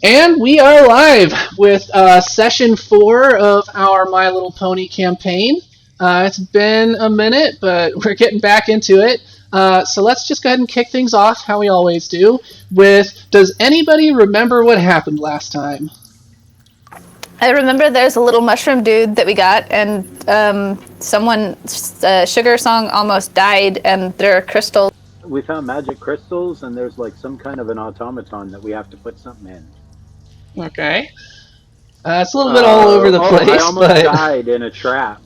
And we are live with session 4 of our My Little Pony campaign. It's been a minute, but we're getting back into it. So let's just go ahead and kick things off, how we always do, with, does anybody remember what happened last time? I remember there's a little mushroom dude that we got, and someone's sugar song almost died, and there are crystals. We found magic crystals, and there's like some kind of an automaton that we have to put something in. Okay. It's a little bit all over the place, I almost died in a trap.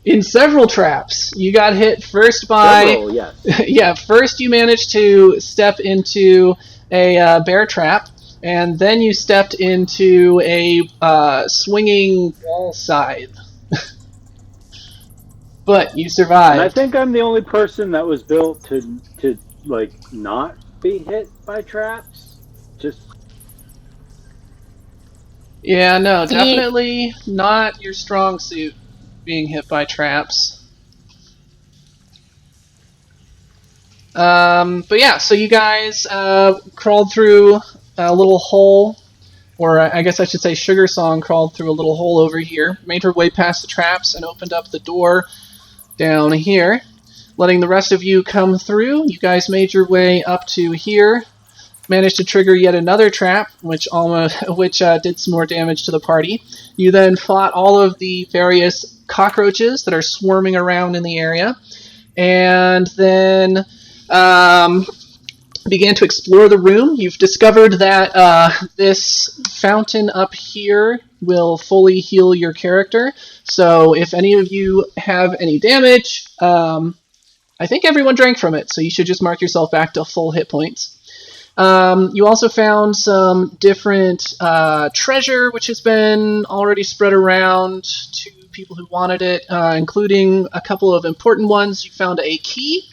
In several traps. You got hit first by... Several, yes. Yeah, first you managed to step into a bear trap, and then you stepped into a swinging wall scythe. But you survived. And I think I'm the only person that was built to like not be hit by traps. Just yeah, no, definitely not your strong suit, being hit by traps. But yeah, so you guys crawled through a little hole, or I guess I should say Sugar Song crawled through a little hole over here, made her way past the traps, and opened up the door down here, letting the rest of you come through. You guys made your way up to here, managed to trigger yet another trap, which did some more damage to the party. You then fought all of the various cockroaches that are swarming around in the area, and then began to explore the room. You've discovered that this fountain up here will fully heal your character, so if any of you have any damage, I think everyone drank from it, so you should just mark yourself back to full hit points. You also found some different treasure, which has been already spread around to people who wanted it, including a couple of important ones. You found a key,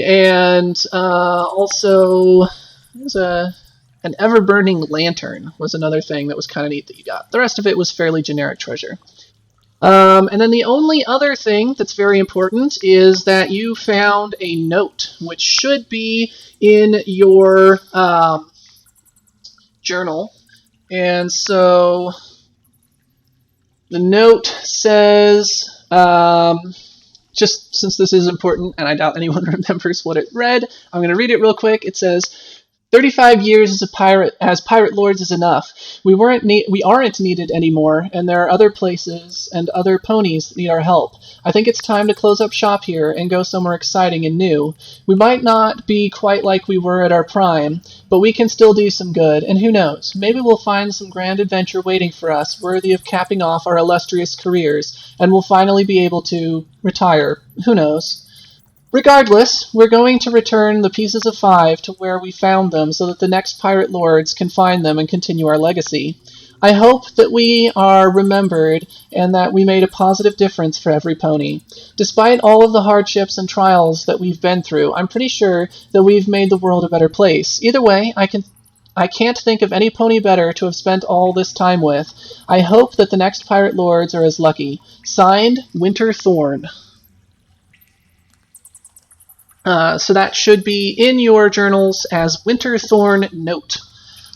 and also an ever-burning lantern was another thing that was kind of neat that you got. The rest of it was fairly generic treasure. And then the only other thing that's very important is that you found a note, which should be in your journal. And so the note says, just since this is important, and I doubt anyone remembers what it read, I'm going to read it real quick. It says, 35 years as pirate lords is enough. We aren't needed anymore, and there are other places and other ponies that need our help. I think it's time to close up shop here and go somewhere exciting and new. We might not be quite like we were at our prime, but we can still do some good, and who knows, maybe we'll find some grand adventure waiting for us, worthy of capping off our illustrious careers, and we'll finally be able to retire. Who knows? Regardless, we're going to return the pieces of 5 to where we found them so that the next pirate lords can find them and continue our legacy. I hope that we are remembered and that we made a positive difference for every pony. Despite all of the hardships and trials that we've been through, I'm pretty sure that we've made the world a better place. Either way, I can't think of any pony better to have spent all this time with. I hope that the next pirate lords are as lucky. Signed, Winter Thorn. So that should be in your journals as Winterthorn Note,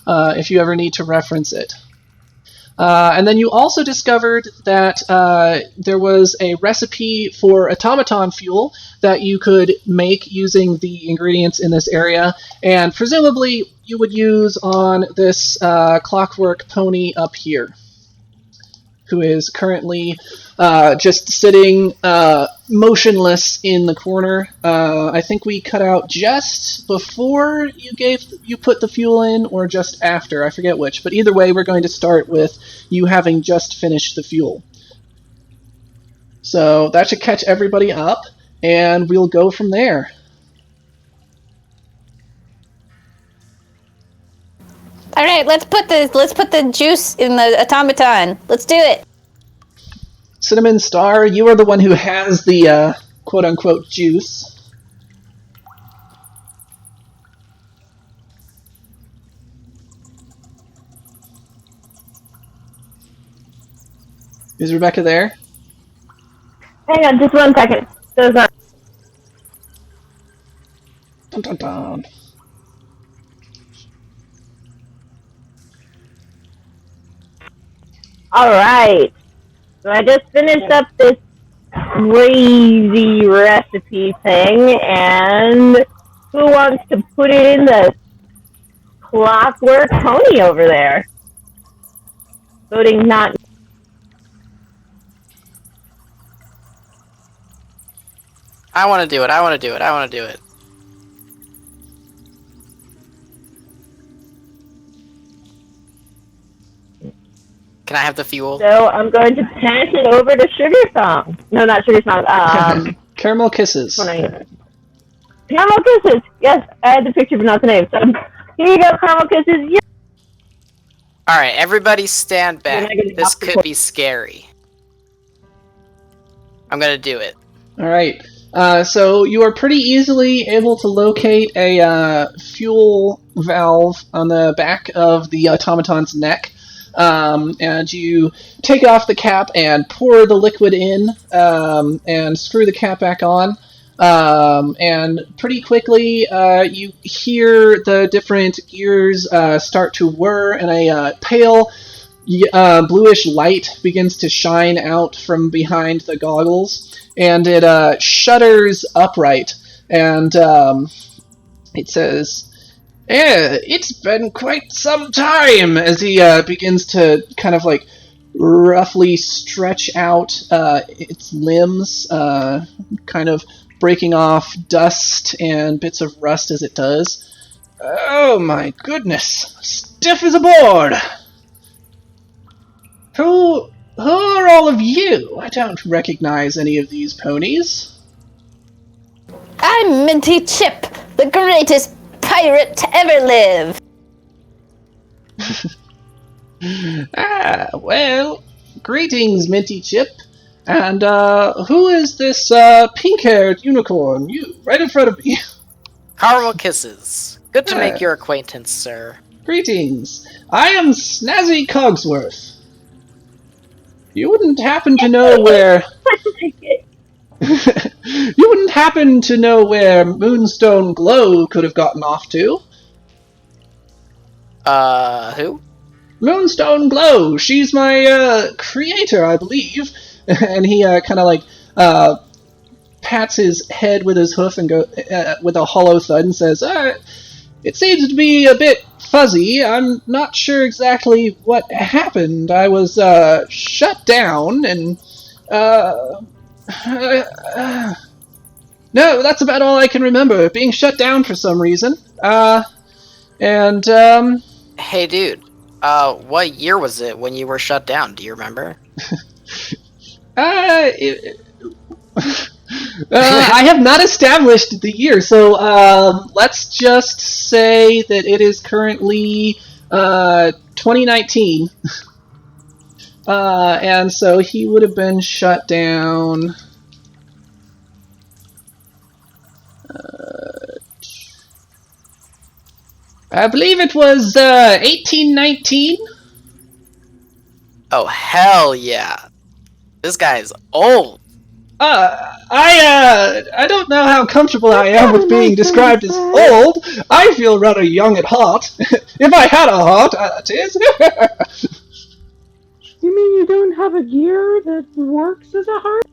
if you ever need to reference it. And then you also discovered that there was a recipe for automaton fuel that you could make using the ingredients in this area, and presumably you would use on this clockwork pony up here, who is currently just sitting motionless in the corner. I think we cut out just before you put the fuel in, or just after, I forget which, but either way we're going to start with you having just finished the fuel. So that should catch everybody up, and we'll go from there. All right, let's put the juice in the automaton. Let's do it. Cinnamon Star, you are the one who has the quote-unquote juice. Is Rebecca there? Hang on, just 1 second. Dun, dun, dun. Alright. So I just finished up this crazy recipe thing, and who wants to put it in the clockwork pony over there? Voting not. I want to do it. I want to do it. I want to do it. Can I have the fuel? So I'm going to pass it over to Sugar Song. No, not Sugar Song. Caramel Kisses. Caramel Kisses. Yes, I had the picture, but not the name. So here you go, Caramel Kisses. Yeah. Alright, everybody stand back. You're not gonna This have to could put- be scary. I'm gonna do it. Alright, so you are pretty easily able to locate a fuel valve on the back of the automaton's neck. And you take off the cap and pour the liquid in, and screw the cap back on. And pretty quickly, you hear the different gears start to whir, and a pale bluish light begins to shine out from behind the goggles, and it shudders upright, and it says, it's been quite some time, as he begins to kind of like roughly stretch out its limbs, kind of breaking off dust and bits of rust as it does. Oh my goodness, stiff as a board! Who are all of you? I don't recognize any of these ponies. I'm Minty Chip, the greatest pirate to ever live. Well, greetings, Minty Chip. And, who is this, pink-haired unicorn? You, right in front of me. Caramel Kisses. Good to make your acquaintance, sir. Greetings. I am Snazzy Cogsworth. You wouldn't happen to know where... You wouldn't happen to know where Moonstone Glow could have gotten off to? Who? Moonstone Glow! She's my, creator, I believe. And he, kind of like, pats his head with his hoof and go with a hollow thud and says, it seems to be a bit fuzzy. I'm not sure exactly what happened. I was shut down and no, that's about all I can remember. Being shut down for some reason. Hey, dude. What year was it when you were shut down? Do you remember? I have not established the year, so let's just say that it is currently 2019. And so he would have been shut down. I believe it was 1819. Oh, hell yeah. This guy's old. I don't know how comfortable I am with being described as old. I feel rather young at heart. If I had a heart, that is. You mean you don't have a gear that works as a heart?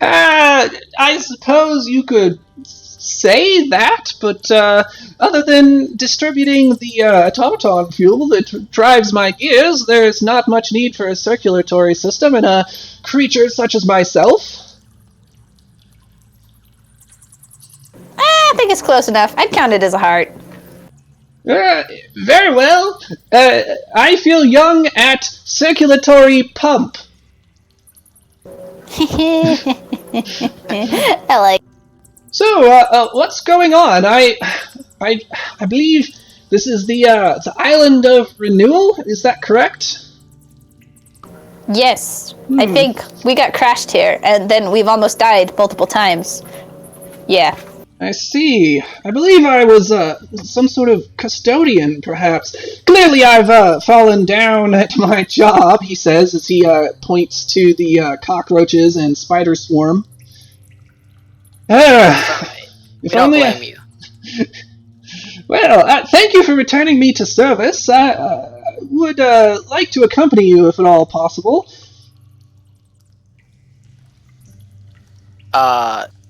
I suppose you could say that, but other than distributing the automaton fuel that drives my gears, there's not much need for a circulatory system in a creature such as myself. I think it's close enough. I'd count it as a heart. Very well. I feel young at circulatory pump. I like. So, what's going on? I believe this is the island of renewal. Is that correct? Yes, I think we got crashed here, and then we've almost died multiple times. Yeah. I see. I believe I was some sort of custodian, perhaps. Clearly, I've fallen down at my job. He says as he points to the cockroaches and spider swarm. We If don't only blame you. Well, thank you for returning me to service. would like to accompany you if at all possible.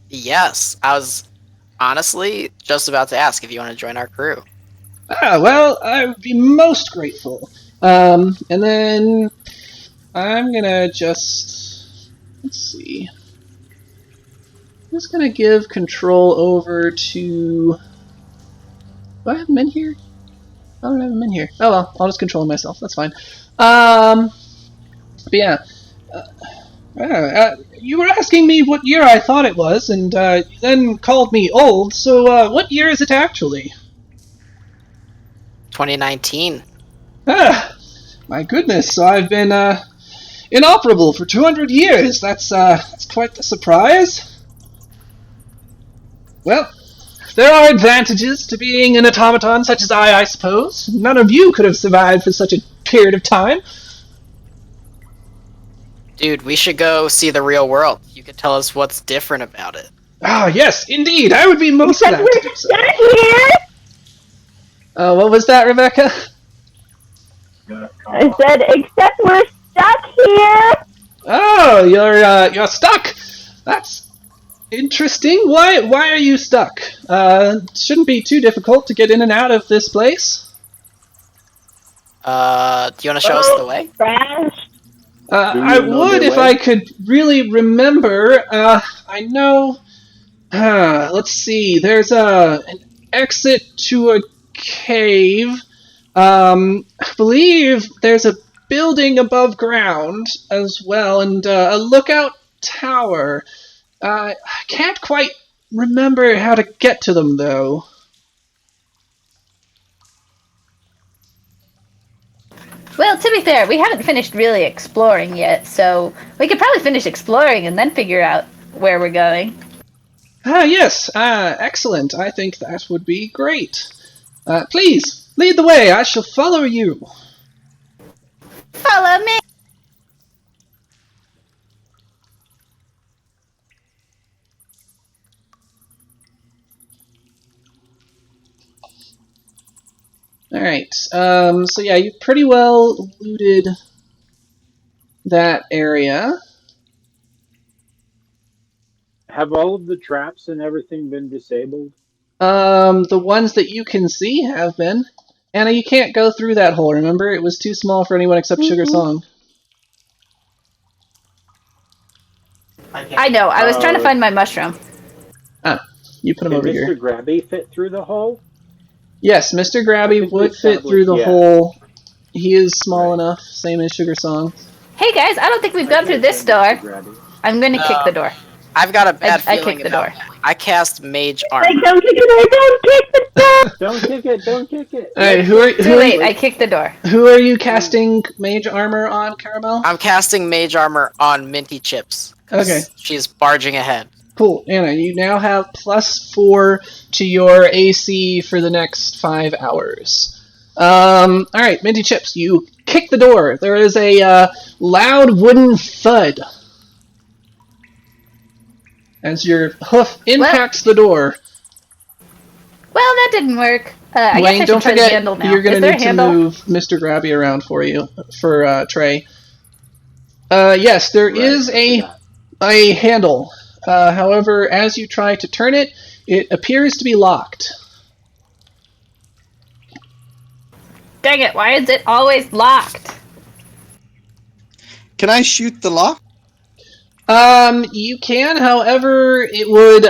Yes. I was honestly just about to ask if you want to join our crew. Well, I would be most grateful. And then I'm gonna just... Let's see. I'm just gonna give control over to... Do I have him in here? I don't have him in here. Oh well, I'll just control him myself. That's fine. But yeah. You were asking me what year I thought it was, and you then called me old, so what year is it actually? 2019. Ah, my goodness, so I've been inoperable for 200 years. That's quite the surprise. Well, there are advantages to being an automaton such as I suppose. None of you could have survived for such a period of time. Dude, we should go see the real world. You could tell us what's different about it. Ah, yes, indeed. I would be most glad to do so. Stuck here. What was that, Rebecca? I said, except we're stuck here. Oh, you're stuck. That's interesting. Why are you stuck? Shouldn't be too difficult to get in and out of this place. Do you want to show us the way? Crash. I would if I could really remember. I know. Let's see. There's an exit to a cave. I believe there's a building above ground as well, and a lookout tower. I can't quite remember how to get to them, though. Well, to be fair, we haven't finished really exploring yet, so we could probably finish exploring and then figure out where we're going. Yes. Excellent. I think that would be great. Please, lead the way. I shall follow you. Follow me! Alright, so yeah, you pretty well looted that area. Have all of the traps and everything been disabled? The ones that you can see have been. Anna, you can't go through that hole, remember? It was too small for anyone except Sugar Song. I know, I was trying to find my mushroom. Ah, you put him over Mr. here. Grabby fit through the hole? Yes, Mr. Grabby would fit through the hole. He is small enough, same as Sugar Song. Hey guys, I don't think we've gone through this door. I'm gonna kick the door. I've got a bad I feeling kicked the about door. I cast Mage Like, Armor. don't kick it, don't kick the door. Don't kick it, don't kick it. Alright, Too late, I kicked the door. who are you casting Mage Armor on, Caramel? I'm casting Mage Armor on Minty Chips. 'Cause Okay. She's barging ahead. Cool, Anna, you now have +4 to your AC for the next 5 hours. Alright, Minty Chips, you kick the door. There is a loud wooden thud as your hoof impacts the door. Well, that didn't work. I Wayne, guess I don't should try the forget, handle now. you're going Is to there need a to handle? move Mr. Grabby around for you, for Trey. Yes, there is a handle. However, as you try to turn it, it appears to be locked. Dang it, why is it always locked? Can I shoot the lock? You can, however, it would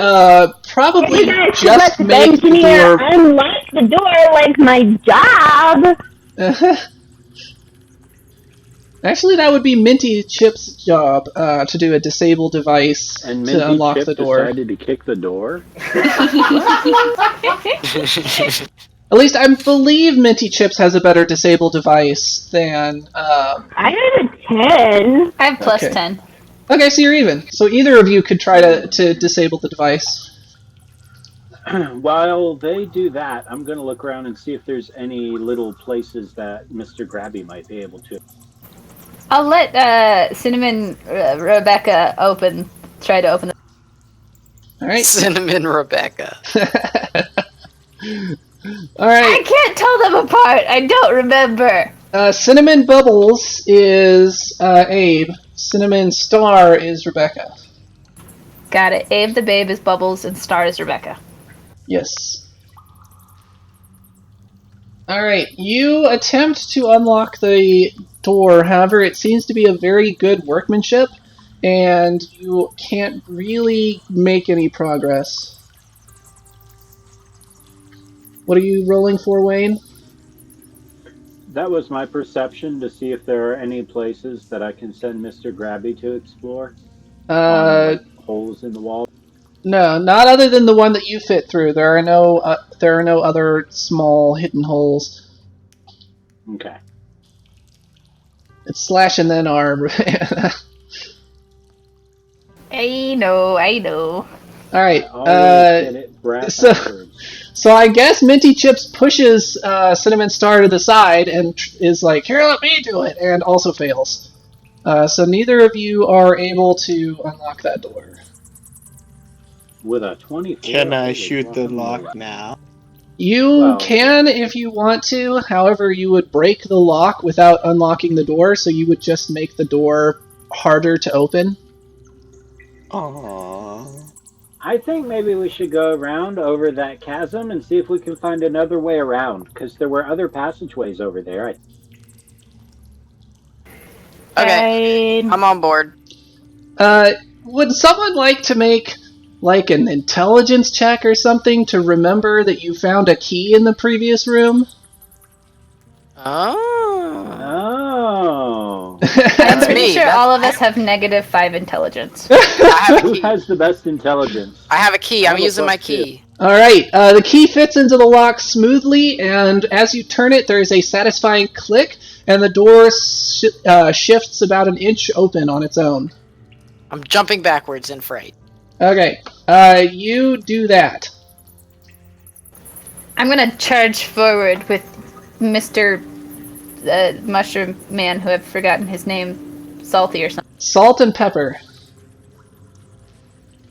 probably You guys just let the make the engineer door. unlock the door like my job. Actually, that would be Minty Chip's job to do a disable device And to Minty unlock Chip the door. decided to kick the door? At least I believe Minty Chips has a better disable device than. I have a 10. I have plus Okay. 10. Okay, so you're even. So either of you could try to disable the device. While they do that, I'm going to look around and see if there's any little places that Mr. Grabby might be able to. I'll let Cinnamon Rebecca try to open the... All right. Cinnamon Rebecca. All right. I can't tell them apart. I don't remember. Cinnamon Bubbles is Abe. Cinnamon Star is Rebecca. Got it. Abe the Babe is Bubbles, and Star is Rebecca. Yes. Alright, you attempt to unlock the door, however, it seems to be a very good workmanship, and you can't really make any progress. What are you rolling for, Wayne? That was my perception to see if there are any places that I can send Mr. Grabby to explore. Like holes in the wall. No, not other than the one that you fit through. There are no other small hidden holes. Okay. It's slash and then arm. I know. All right. Always get it backwards. So I guess Minty Chips pushes Cinnamon Star to the side and is like, "Here, let me do it," and also fails. So neither of you are able to unlock that door. With a 24. Can I shoot the lock now? You can if you want to. However, you would break the lock without unlocking the door, so you would just make the door harder to open. Aww. I think maybe we should go around over that chasm and see if we can find another way around, because there were other passageways over there. Okay, I'm on board. Would someone like to make like an intelligence check or something to remember that you found a key in the previous room? Oh. I'm pretty me. sure That's- all of us have -5 intelligence. I have a Who key. has the best intelligence? I have a key. I'm I'm a using my +2. key. Alright, the key fits into the lock smoothly, and as you turn it, there is a satisfying click, and the door shifts about an inch open on its own. I'm jumping backwards in fright. Okay, you do that. I'm gonna charge forward with Mr. Mushroom Man, who I've forgotten his name, Salty or something. Salt and pepper.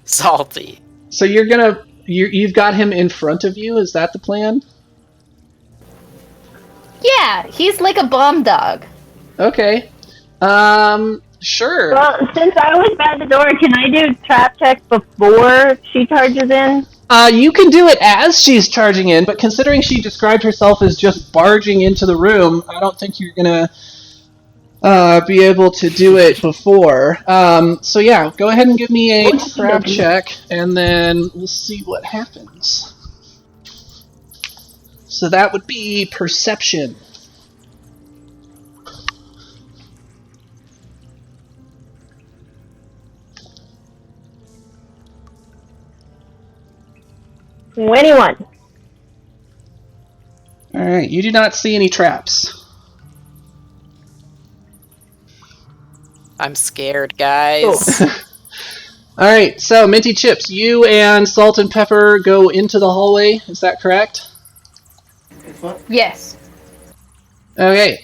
Salty. So you've got him in front of you, is that the plan? Yeah, he's like a bomb dog. Okay. Sure. Well, since I was by the door, can I do trap check before she charges in? You can do it as she's charging in, but considering she described herself as just barging into the room, I don't think you're gonna be able to do it before. So yeah, go ahead and give me a trap check, and then we'll see what happens. So that would be perception. Anyone? Alright, you do not see any traps. I'm scared, guys. Alright, so Minty Chips, you and Salt and Pepper go into the hallway, is that correct? Yes. Okay.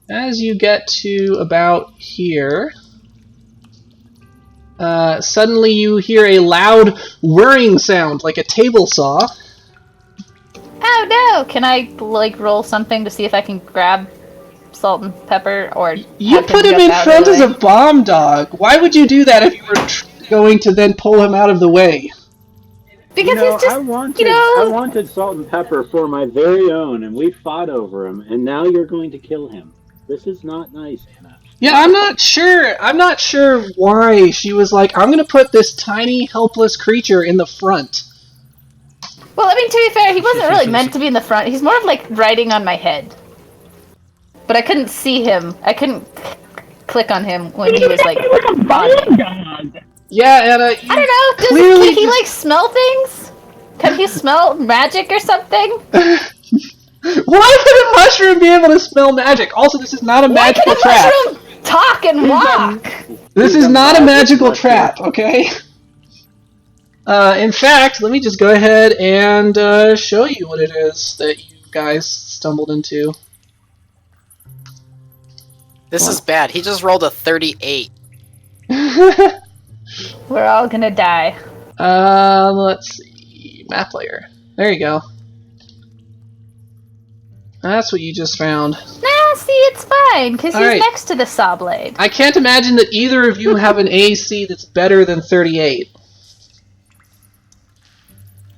As you get to about here, suddenly you hear a loud whirring sound, like a table saw. Oh no! Can I roll something to see if I can grab Salt and Pepper, or You have put him jump in out of front the as way? a bomb dog. Why would you do that if you were going to then pull him out of the way? Because he's just, I wanted, you know. I wanted Salt and Pepper for my very own, and we fought over him, and now you're going to kill him. This is not nice, Anna. Yeah, I'm not sure why she was like, I'm gonna put this tiny, helpless creature in the front. Well, I mean, to be fair, he wasn't really meant to be in the front. He's more of like riding on my head. But I couldn't see him. I couldn't click on him when he was like a on me. bomb dog. Yeah, Anna, I don't know. clearly Can he just- like smell things? Can he smell magic or something? Why would a mushroom be able to smell magic? Also, this is not a Why magical can a trap. mushroom talk and walk? This He's is a not a magic magical mushroom. trap, okay? In fact, let me just go ahead and show you what it is that you guys stumbled into. This is bad. He just rolled a 38. We're all gonna die. Let's see. Map layer. There you go. That's what you just found. Nah, see, it's fine, because he's Alright. next to the saw blade. I can't imagine that either of you have an AC that's better than 38.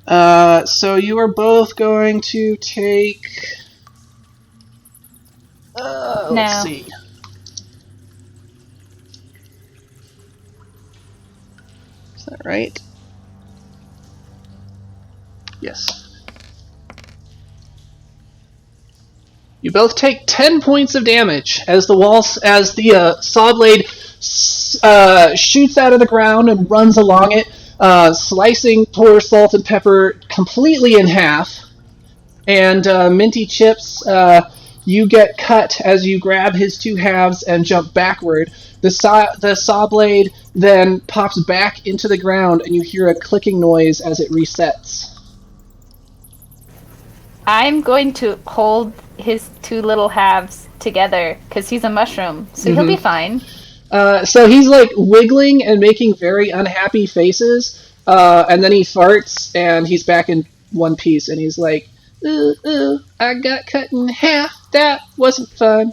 So you are both going to take... let's No. see. Is that right? Yes. You both take 10 points of damage as the saw blade shoots out of the ground and runs along it, slicing poor Salt and Pepper completely in half. And Minty Chips, you get cut as you grab his two halves and jump backward. The saw blade then pops back into the ground, and you hear a clicking noise as it resets. I'm going to hold his two little halves together, because he's a mushroom, so he'll be fine. So he's like wiggling and making very unhappy faces, and then he farts, and he's back in one piece, and he's like, ooh, I got cut in half. That wasn't fun.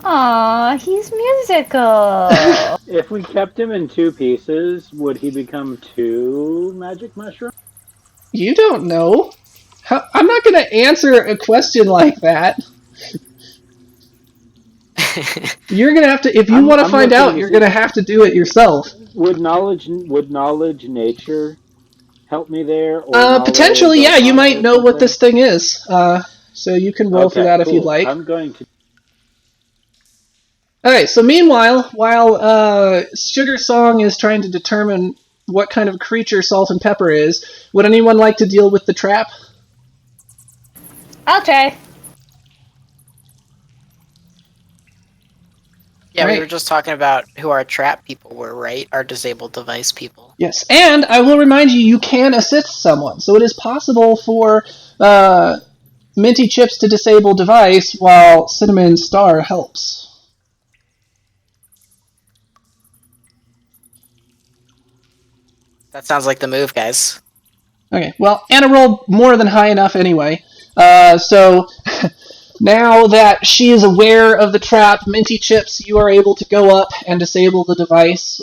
Aw, he's musical. If we kept him in two pieces, would he become two magic mushrooms? You don't know. I'm not going to answer a question like that. You're going to have to, if you want to find out, you're going to have to do it yourself. Would knowledge nature help me there? Or potentially, yeah, you might know what this thing is. So you can roll for that if you'd like. I'm going to. Alright, so meanwhile, while Sugar Song is trying to determine what kind of creature Salt and Pepper is, would anyone like to deal with the trap? I'll try. Yeah, Right. we were just talking about who our trap people were, right? Our disabled device people. Yes, and I will remind you, you can assist someone. So it is possible for Minty Chips to disable device while Cinnamon Star helps. That sounds like the move, guys. Okay, well, Anna rolled more than high enough anyway. So now that she is aware of the trap, Minty Chips, you are able to go up and disable the device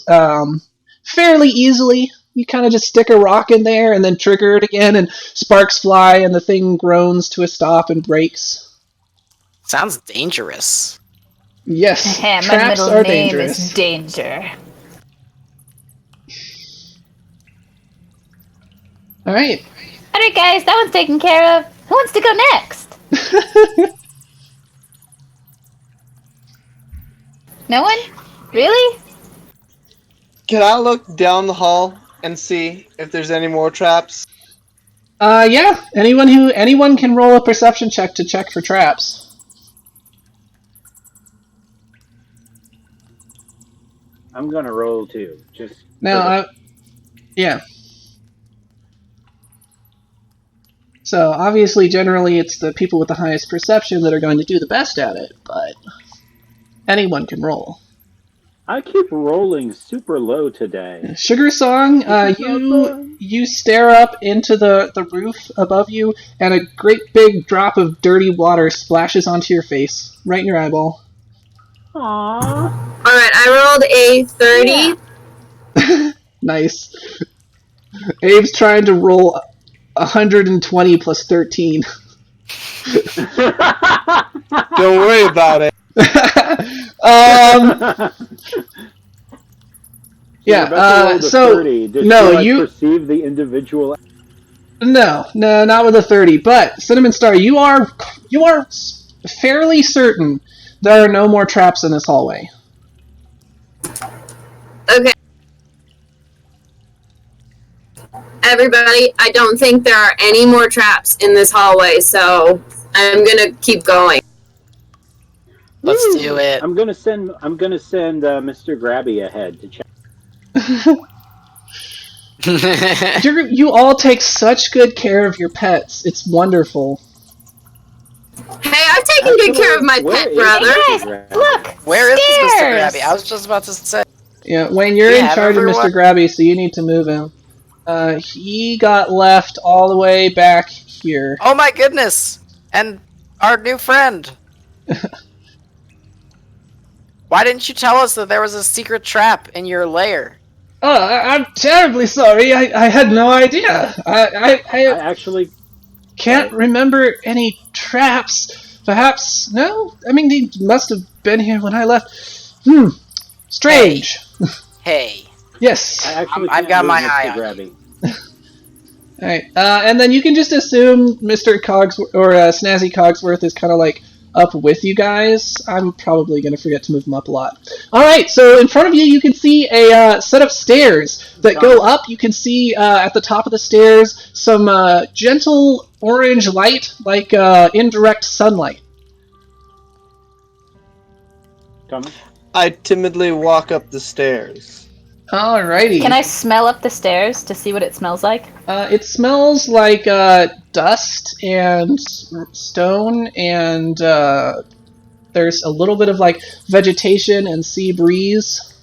fairly easily. You kind of just stick a rock in there and then trigger it again, and sparks fly, and the thing groans to a stop and breaks. Sounds dangerous. Yes, My traps middle are name dangerous. is Danger. Alright. Alright, guys, that one's taken care of. Who wants to go next? No one? Really? Can I look down the hall and see if there's any more traps? Yeah. Anyone can roll a perception check to check for traps. I'm gonna roll too. Just Now, yeah. So, obviously, generally, it's the people with the highest perception that are going to do the best at it, but anyone can roll. I keep rolling super low today. Sugar Song, you stare up into the roof above you, and a great big drop of dirty water splashes onto your face, right in your eyeball. Aww. Alright, I rolled a 30. Yeah. Nice. Abe's trying to roll 120 plus 13. Don't worry about it. Yeah, so 30. no, you perceive the individual. no, not with a 30. But Cinnamon Star, you are fairly certain there are no more traps in this hallway. Okay. Everybody, I don't think there are any more traps in this hallway, so I'm gonna keep going. Let's do it. I'm gonna send Mr. Grabby ahead to check. You all take such good care of your pets. It's wonderful. Hey, I've taken good care of my where pet is brother. Hey, guys, look! Where is Mr. Stairs! Grabby? I was just about to say. Yeah, Wayne, you're Yeah, in charge of everyone- Mr. Grabby, so you need to move him. He got left all the way back here. Oh my goodness! And our new friend. Why didn't you tell us that there was a secret trap in your lair? Oh, I'm terribly sorry. I had no idea. I actually can't remember any traps. Perhaps no. I mean, he must have been here when I left. Strange. Hey. Yes. I actually I've got my eye on Grabby. Alright, and then you can just assume Mr. Cogsworth, or Snazzy Cogsworth is kind of like up with you guys. I'm probably going to forget to move him up a lot. Alright, so in front of you, you can see a set of stairs that go up. You can see at the top of the stairs some gentle orange light, like indirect sunlight. Thomas? I timidly walk up the stairs. Alrighty. Can I smell up the stairs to see what it smells like? It smells like dust and stone, and there's a little bit of like vegetation and sea breeze.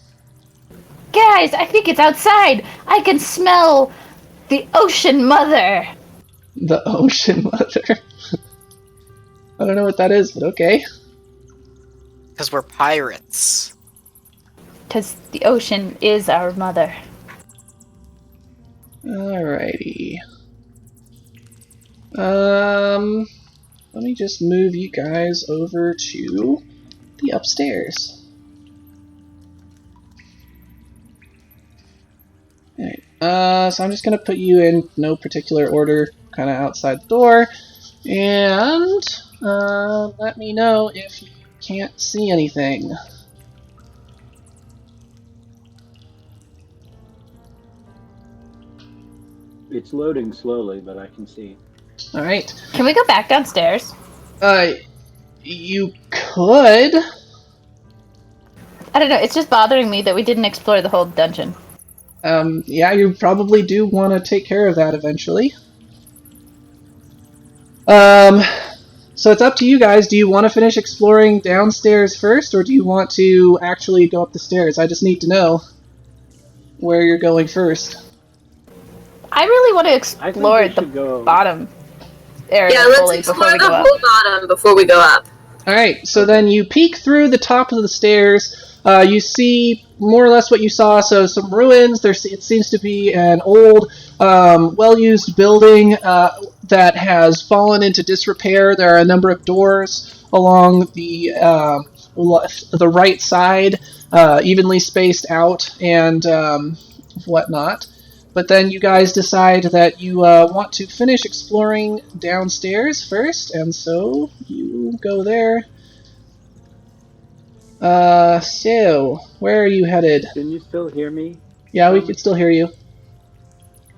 Guys, I think it's outside. I can smell the ocean mother. The ocean mother. I don't know what that is, but okay. Because we're pirates. Because the ocean is our mother. Alrighty. Let me just move you guys over to the upstairs. Alright, so I'm just gonna put you in no particular order, kind of outside the door, and let me know if you can't see anything. It's loading slowly, but I can see. Alright. Can we go back downstairs? You could. I don't know, it's just bothering me that we didn't explore the whole dungeon. Yeah, you probably do want to take care of that eventually. So it's up to you guys. Do you want to finish exploring downstairs first, or do you want to actually go up the stairs? I just need to know where you're going first. I really want to explore the bottom area let's explore the whole bottom before we go up. Alright, so then you peek through the top of the stairs. You see more or less what you saw, so some ruins. It seems to be an old, well-used building that has fallen into disrepair. There are a number of doors along the right side, evenly spaced out, and whatnot. But then you guys decide that you want to finish exploring downstairs first, and so you go there. So, where are you headed? Can you still hear me? Yeah, we can still hear you.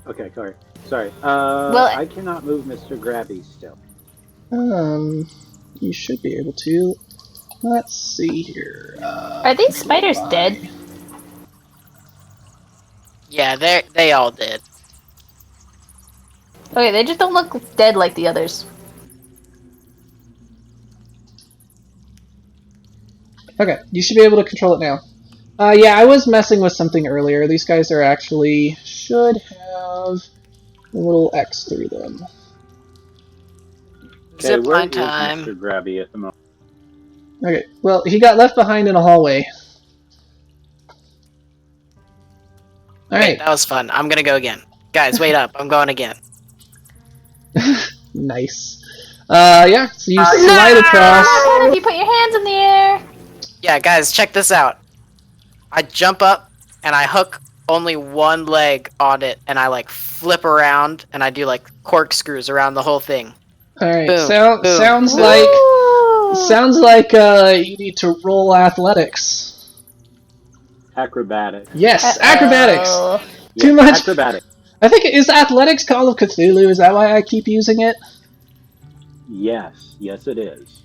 Okay, sorry. I cannot move Mr. Grabby still. You should be able to. Let's see here. Are these spiders dead? Yeah, they all did. Okay, they just don't look dead like the others. Okay, you should be able to control it now. Yeah, I was messing with something earlier. These guys are actually should have a little X through them. Okay, Zipline time. Mr. Grabby at the moment? Okay, well, he got left behind in a hallway. Alright. That was fun. I'm gonna go again. Guys, wait up. I'm going again. Nice. Yeah, so you slide across. If you put your hands in the air. Yeah, guys, check this out. I jump up, and I hook only one leg on it, and I, like, flip around, and I do, like, corkscrews around the whole thing. Alright, Boom, boom. sounds like you need to roll athletics. Acrobatics. Yes, acrobatics! Yeah, Too much. Acrobatics. I think is athletics Call of Cthulhu. Is that why I keep using it? Yes, it is.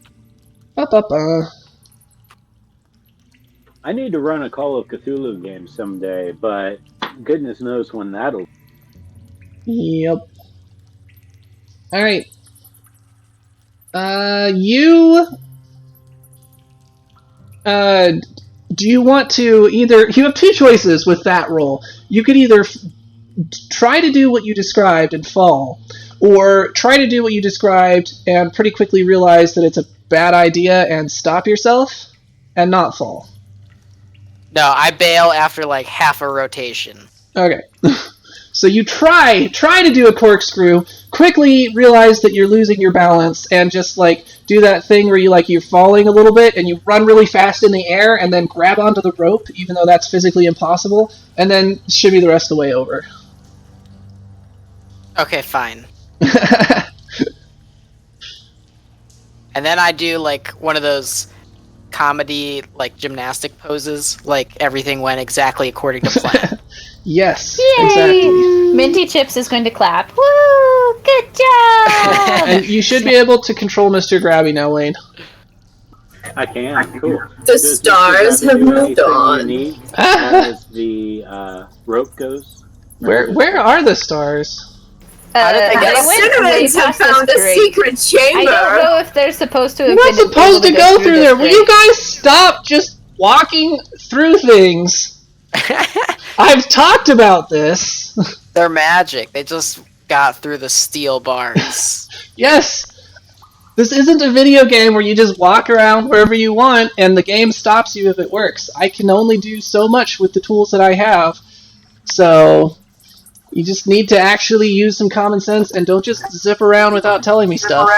I need to run a Call of Cthulhu game someday, but goodness knows when that'll. Yep. Alright. Do you want to either... You have two choices with that roll. You could either try to do what you described and fall, or try to do what you described and pretty quickly realize that it's a bad idea and stop yourself and not fall. No, I bail after like half a rotation. Okay. So you try to do a corkscrew, quickly realize that you're losing your balance, and just like do that thing where you're falling a little bit and you run really fast in the air and then grab onto the rope, even though that's physically impossible, and then shimmy the rest of the way over. Okay, fine. And then I do like one of those comedy like gymnastic poses, like everything went exactly according to plan. Yes, Yay! exactly. Minty Chips is going to clap. Woo! Good job! And you should be able to control Mr. Grabby now, Wayne. I can. Cool. The stars have moved on. As the rope goes. Where are the stars? How did they The get up? Cinnamons have found a secret chamber. I don't know if they're supposed to have You're not been supposed to able go through there. Will this you grade. guys stop just walking through things? I've talked about this. They're magic. They just got through the steel bars. Yes. This isn't a video game where you just walk around wherever you want and the game stops you if it works. I can only do so much with the tools that I have. So you just need to actually use some common sense and don't just zip around without telling me stuff.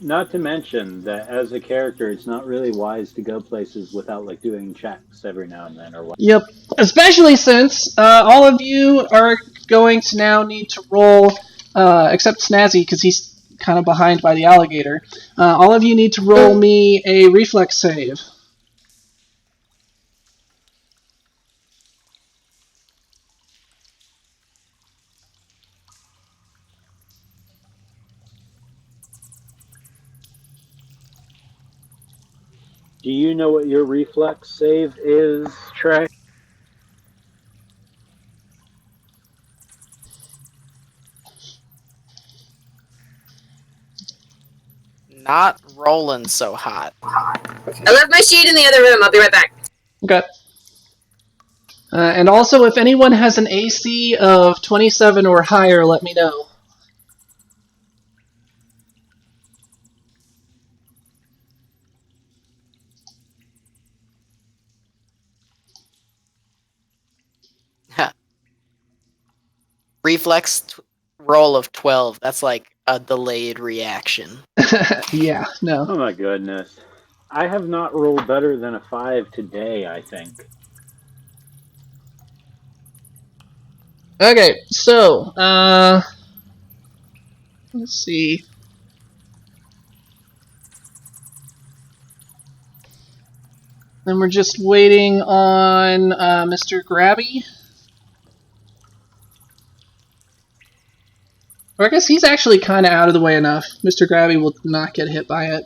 Not to mention that as a character, it's not really wise to go places without like doing checks every now and then or what. Yep. Especially since all of you are going to now need to roll, except Snazzy because he's kind of behind by the alligator. All of you need to roll me a reflex save. Do you know what your reflex save is, Trey? Not rolling so hot. I left my sheet in the other room. I'll be right back. Okay. And also, if anyone has an AC of 27 or higher, let me know. Reflex roll of 12. That's like a delayed reaction. Yeah, no. Oh my goodness. I have not rolled better than a 5 today, I think. Okay, so, let's see. Then we're just waiting on Mr. Grabby. Or I guess he's actually kind of out of the way enough. Mr. Grabby will not get hit by it.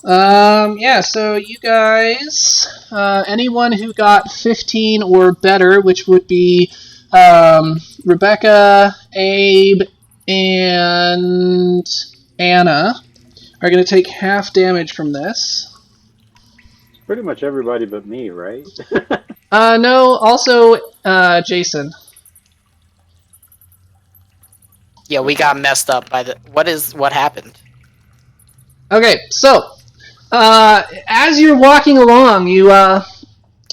Yeah, so you guys, anyone who got 15 or better, which would be Rebecca, Abe, and Anna, are going to take half damage from this. Pretty much everybody but me, right? No, also Jason. Yeah, we got messed up by the... What happened? Okay, so, as you're walking along, you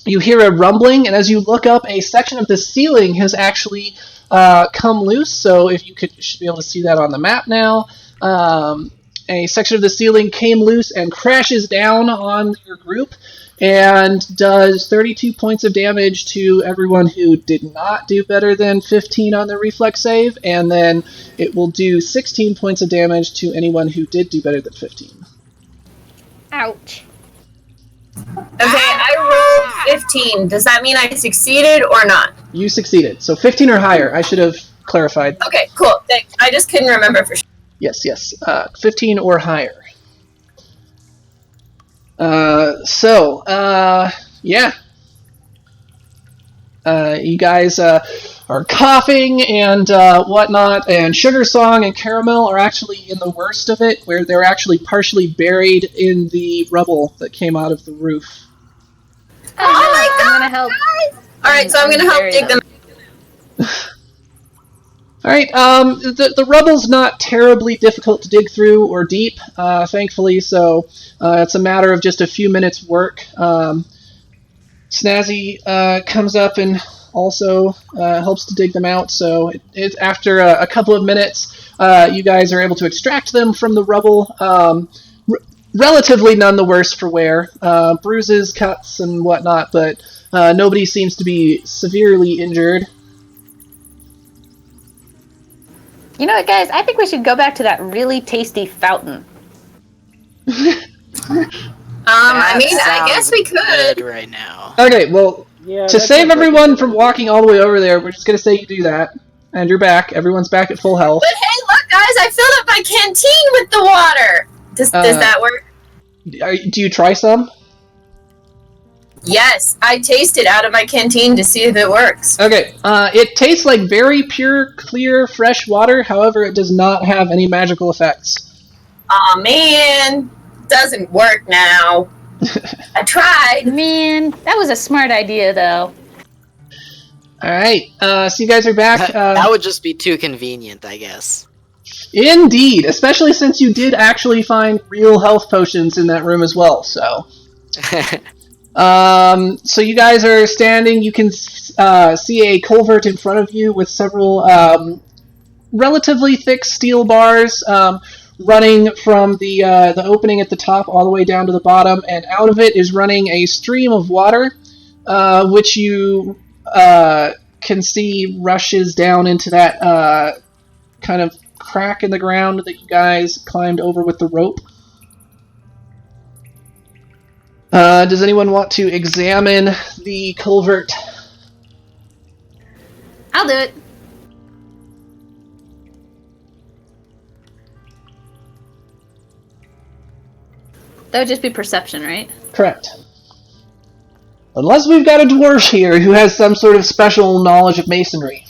hear a rumbling, and as you look up, a section of the ceiling has actually come loose, so if you should be able to see that on the map now. A section of the ceiling came loose and crashes down on your group, and does 32 points of damage to everyone who did not do better than 15 on the reflex save, and then it will do 16 points of damage to anyone who did do better than 15. Ouch. Okay, I rolled 15. Does that mean I succeeded or not? You succeeded. So 15 or higher. I should have clarified. Okay, cool. Thanks. I just couldn't remember for sure. Yes. 15 or higher. Yeah. You guys are coughing and whatnot, and Sugar Song and Caramel are actually in the worst of it, where they're actually partially buried in the rubble that came out of the roof. Oh my god! I'm gonna help. Alright, so I'm gonna help dig them. All right. The rubble's not terribly difficult to dig through or deep, thankfully. So it's a matter of just a few minutes' work. Snazzy comes up and also helps to dig them out. So it's after a couple of minutes, you guys are able to extract them from the rubble. Relatively none the worse for wear. Bruises, cuts, and whatnot, but nobody seems to be severely injured. You know what, guys? I think we should go back to that really tasty fountain. I guess we could. Right now. Okay, well, Yeah, to save everyone from walking all the way over there, we're just going to say you do that. And you're back. Everyone's back at full health. But hey, look, guys, I filled up my canteen with the water. Does that work? Do you try some? Yes, I tasted out of my canteen to see if it works. Okay, it tastes like very pure, clear, fresh water. However, it does not have any magical effects. Aw, man. Doesn't work now. I tried. Man, that was a smart idea, though. Alright, so you guys are back. That would just be too convenient, I guess. Indeed, especially since you did actually find real health potions in that room as well, so... So you guys are standing, you can see a culvert in front of you with several relatively thick steel bars running from the opening at the top all the way down to the bottom, and out of it is running a stream of water, which you can see rushes down into that kind of crack in the ground that you guys climbed over with the rope. Does anyone want to examine the culvert? I'll do it. That would just be perception, right? Correct. Unless we've got a dwarf here who has some sort of special knowledge of masonry.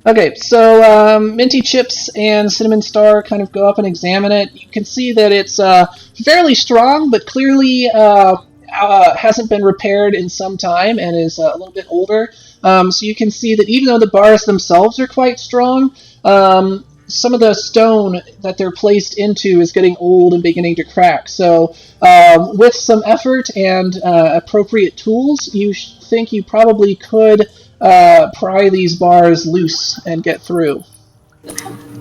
Okay, so Minty Chips and Cinnamon Star kind of go up and examine it. You can see that it's fairly strong, but clearly hasn't been repaired in some time and is a little bit older. So you can see that even though the bars themselves are quite strong, some of the stone that they're placed into is getting old and beginning to crack. So with some effort and appropriate tools, you think you probably could pry these bars loose and get through.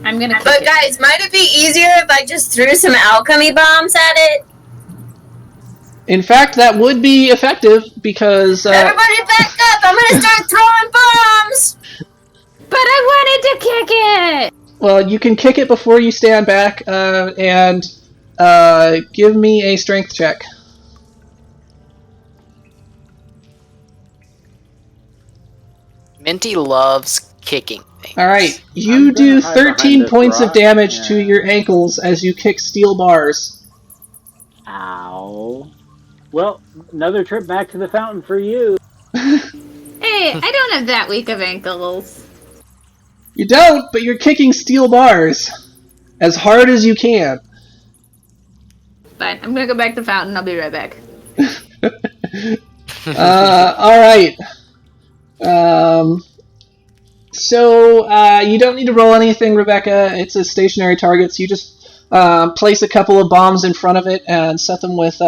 I'm gonna But guys, might it be easier if I just threw some alchemy bombs at it? In fact, that would be effective because... Everybody back up! I'm gonna start throwing bombs! But I wanted to kick it! Well, you can kick it before you stand back, and give me a strength check. Minty loves kicking things. Alright, you I'm gonna do hide 13 behind this points of rock. damage to Yeah. your ankles as you kick steel bars. Ow. Well, another trip back to the fountain for you. Hey, I don't have that weak of ankles. You don't, but you're kicking steel bars as hard as you can. Fine, I'm gonna go back to the fountain. I'll be right back. Alright. So you don't need to roll anything, Rebecca. It's a stationary target, so you just place a couple of bombs in front of it and set them with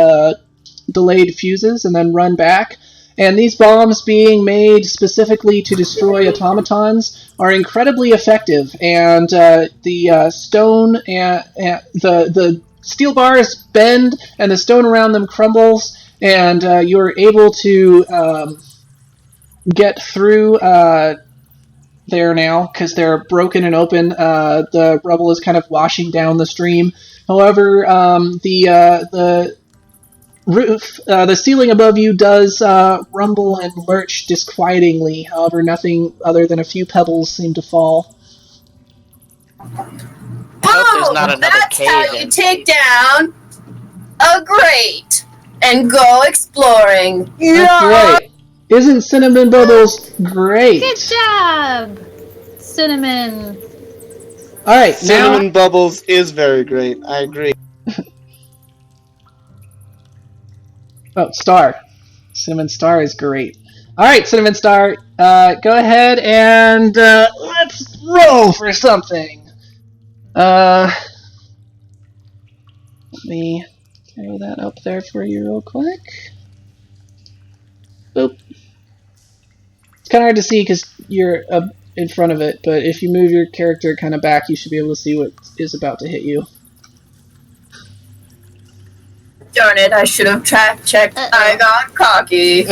delayed fuses and then run back. And these bombs, being made specifically to destroy automatons, are incredibly effective. And the stone and the steel bars bend, and the stone around them crumbles, and you're able to get through there now because they're broken and open. The rubble is kind of washing down the stream. However, the roof, the ceiling above you does rumble and lurch disquietingly. However, nothing other than a few pebbles seem to fall. There's not another That's cave how you in. take down a grate and go exploring. That's Yeah. right. Isn't Cinnamon Bubbles great? Good job, Cinnamon. All right, Cinnamon Bubbles is very great. I agree. Oh, Star. Cinnamon Star is great. All right, Cinnamon Star, go ahead and let's roll for something. Let me throw that up there for you real quick. Boop. It's kind of hard to see because you're in front of it, but if you move your character kind of back, you should be able to see what is about to hit you. Darn it, I should have checked. I got cocky.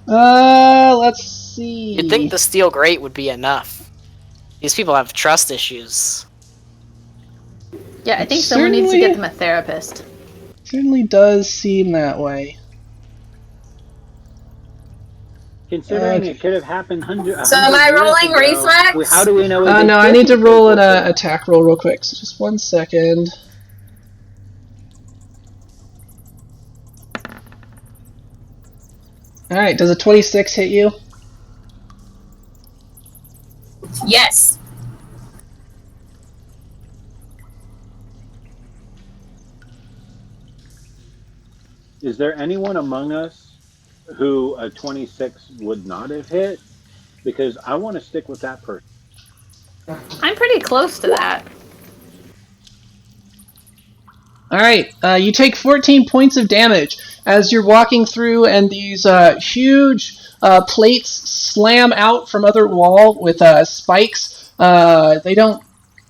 Let's see. You'd think the steel grate would be enough. These people have trust issues. Yeah, I think someone needs to get them a therapist. Certainly does seem that way. Considering it could have happened hundreds. So am I rolling reflex? How do we know? No, I need to roll an attack roll real quick. So just 1 second. All right, does a 26 hit you? Yes. Is there anyone among us who a 26 would not have hit? Because I want to stick with that person. I'm pretty close to that. Alright, you take 14 points of damage as you're walking through, and these huge plates slam out from other wall with spikes. They don't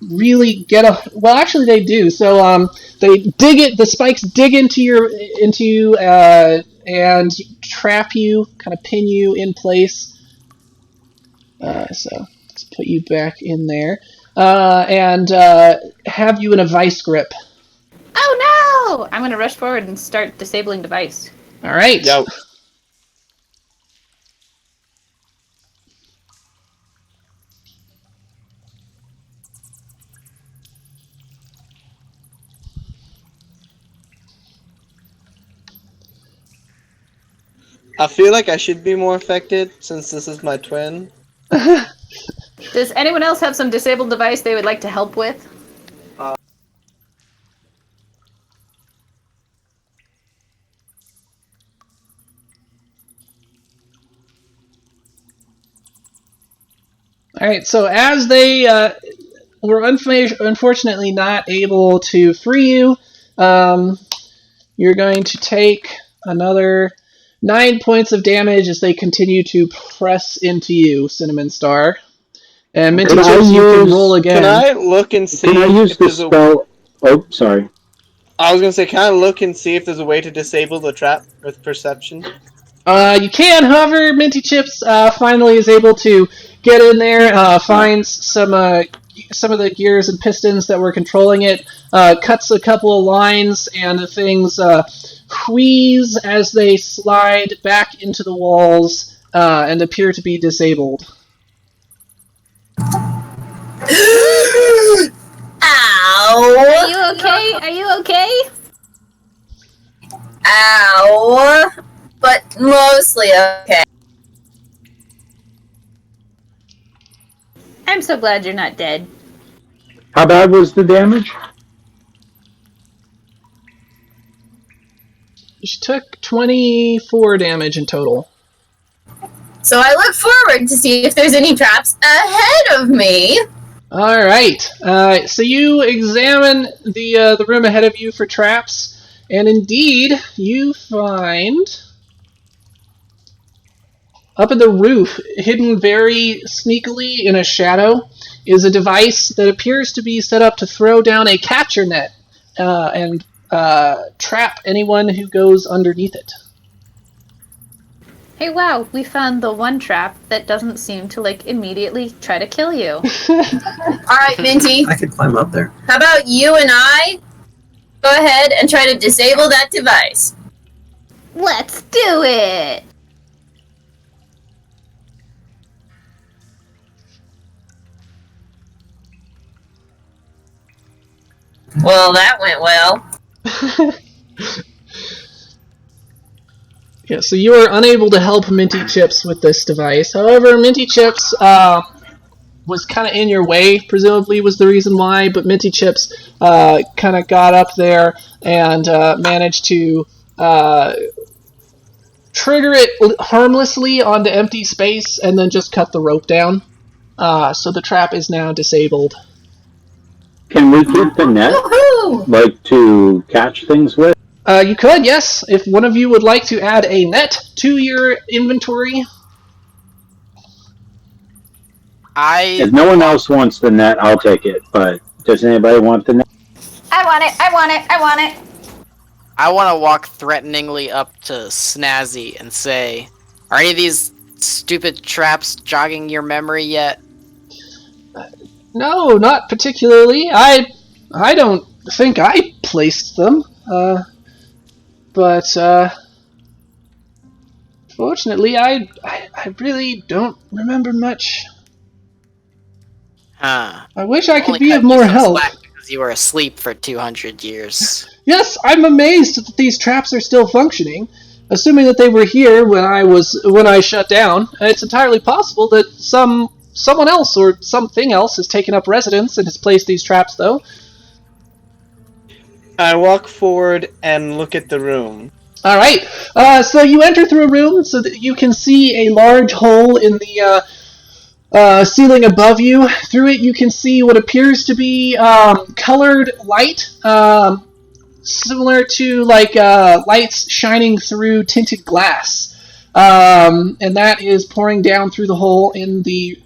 really get a... Well, actually they do. So they dig it, the spikes dig into you and trap you, kind of pin you in place. So let's put you back in there. And have you in a vice grip. Oh no! I'm gonna rush forward and start disabling device. Alright. Yo. I feel like I should be more affected since this is my twin. Does anyone else have some disabled device they would like to help with? Alright, so as they were unfortunately not able to free you, you're going to take another 9 points of damage as they continue to press into you, Cinnamon Star. And Minty Chips, you can roll again. Can I look and see? Can I use if the there's spell? Oh, sorry. I was gonna say, can I look and see if there's a way to disable the trap with perception? You can, however, Minty Chips finally is able to get in there, finds some of the gears and pistons that were controlling it, cuts a couple of lines, and the things wheeze as they slide back into the walls and appear to be disabled. Ow! Are you okay? Are you okay? Ow! But mostly okay. I'm so glad you're not dead. How bad was the damage? She took 24 damage in total. So I look forward to see if there's any traps ahead of me. Alright, so you examine the room ahead of you for traps, and indeed, you find... Up in the roof, hidden very sneakily in a shadow, is a device that appears to be set up to throw down a capture net and trap anyone who goes underneath it. Hey, wow, we found the one trap that doesn't seem to, immediately try to kill you. Alright, Minty. I could climb up there. How about you and I go ahead and try to disable that device? Let's do it! Well, that went well. Yeah, so you are unable to help Minty Chips with this device. However, Minty Chips was kind of in your way, presumably was the reason why, but Minty Chips kind of got up there and managed to trigger it harmlessly onto empty space and then just cut the rope down. So the trap is now disabled. Can we keep the net, like, to catch things with? You could, yes. If one of you would like to add a net to your inventory. If no one else wants the net, I'll take it. But does anybody want the net? I want it. I want it. I want it. I want to walk threateningly up to Snazzy and say, "Are any of these stupid traps jogging your memory yet?" No, not particularly. I don't think I placed them. But fortunately, I really don't remember much. Huh. I wish I could Only be cut of you more some help. slack because you were asleep for 200 years. Yes, I'm amazed that these traps are still functioning. Assuming that they were here when I shut down, it's entirely possible that someone else or something else has taken up residence and has placed these traps, though. I walk forward and look at the room. All right. So you enter through a room so that you can see a large hole in the ceiling above you. Through it, you can see what appears to be colored light, similar to like lights shining through tinted glass. And that is pouring down through the hole in the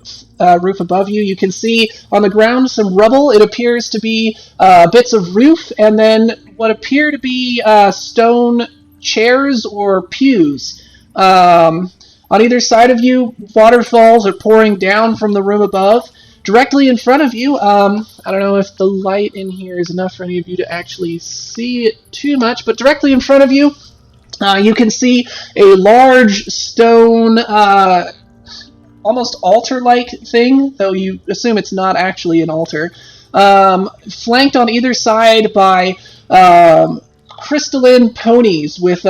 roof above you. You can see on the ground some rubble. It appears to be bits of roof, and then what appear to be stone chairs or pews. On either side of you, waterfalls are pouring down from the room above. Directly in front of you, I don't know if the light in here is enough for any of you to actually see it too much, but directly in front of you, you can see a large stone, almost altar-like thing, though you assume it's not actually an altar, flanked on either side by crystalline ponies with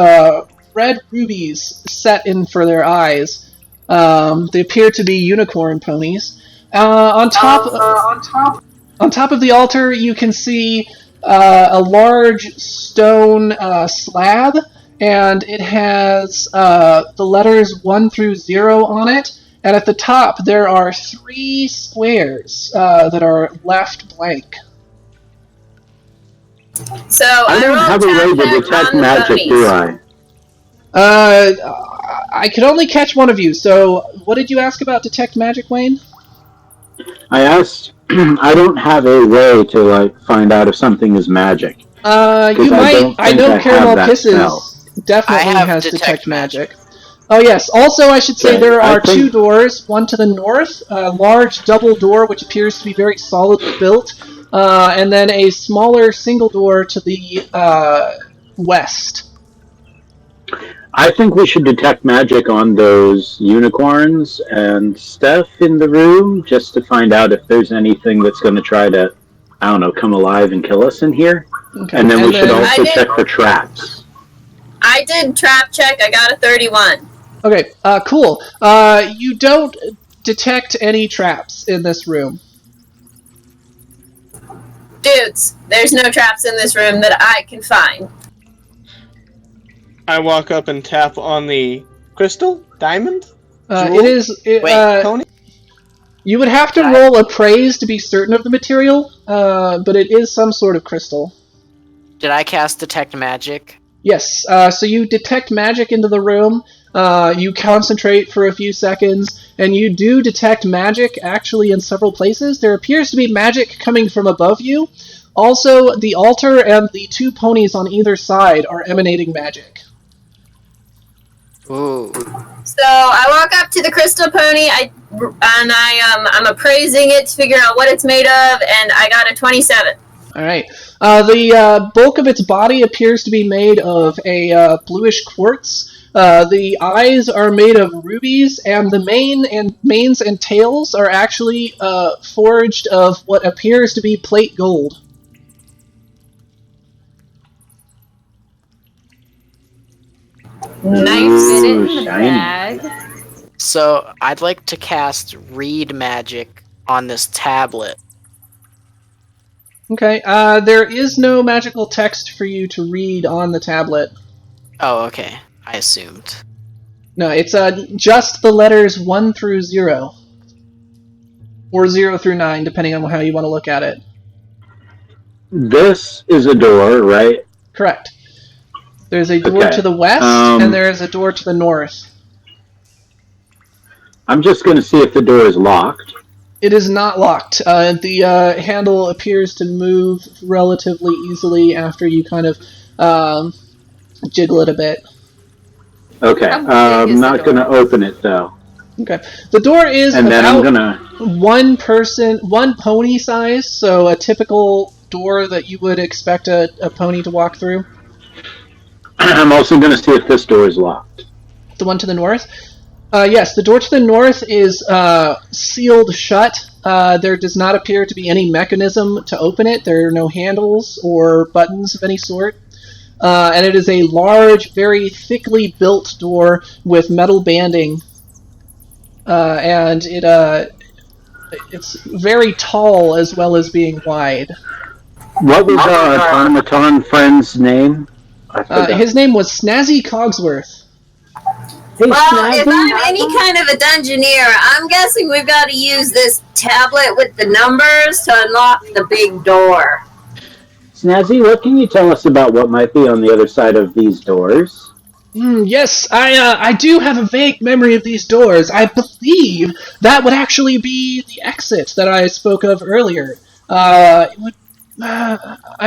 red rubies set in for their eyes. They appear to be unicorn ponies. On top of the altar, you can see a large stone slab, and it has the letters 1 through 0 on it. And at the top, there are 3 squares that are left blank. So I don't have a way to detect magic, do I? I could only catch one of you, so what did you ask about detect magic, Wayne? I asked. I don't have a way to like find out if something is magic. You might. I know Caramel Kisses definitely have has detect magic. Oh yes. Also, I should say Okay, there are I think- 2 doors. One to the north, a large double door which appears to be very solidly built, and then a smaller single door to the west. I think we should detect magic on those unicorns and stuff in the room just to find out if there's anything that's going to try to, I don't know, come alive and kill us in here. Okay. And then we should I also did- check for traps. I did trap check. I got a 31. Okay. Cool. You don't detect any traps in this room. Dudes, there's no traps in this room that I can find. I walk up and tap on the crystal? Diamond? It is. Pony? You would have to roll appraise to be certain of the material, but it is some sort of crystal. Did I cast detect magic? Yes. So you detect magic into the room. You concentrate for a few seconds, and you do detect magic actually in several places. There appears to be magic coming from above you. Also, the altar and the 2 ponies on either side are emanating magic. Ooh. So I walk up to the crystal pony, I'm appraising it to figure out what it's made of, and I got a 27. All right. The bulk of its body appears to be made of a bluish quartz. The eyes are made of rubies, and the manes and tails are actually forged of what appears to be plate gold. Nice. Fit it in the shiny. bag. So I'd like to cast read magic on this tablet. Okay. There is no magical text for you to read on the tablet. Oh, okay. I assumed. No, it's just the letters 1 through 0. Or 0 through 9, depending on how you want to look at it. This is a door, right? Correct. There's a door to the west, and there is a door to the north. I'm just going to see if the door is locked. It is not locked. The handle appears to move relatively easily after you kind of jiggle it a bit. Okay, How big is I'm the not door? going to open it, though. Okay. The door is And then I'm about going to... one pony size, so a typical door that you would expect a pony to walk through. I'm also going to see if this door is locked. The one to the north? Yes, the door to the north is sealed shut. There does not appear to be any mechanism to open it. There are no handles or buttons of any sort. And it is a large, very thickly built door with metal banding. And it's very tall as well as being wide. What was our automaton friend's name? I forgot. His name was Snazzy Cogsworth. Hey, Well, if Snazzy? I'm any kind of a dungeoneer, I'm guessing we've got to use this tablet with the numbers to unlock the big door. Snazzy, what can you tell us about what might be on the other side of these doors? Yes, I do have a vague memory of these doors. I believe that would actually be the exit that I spoke of earlier. I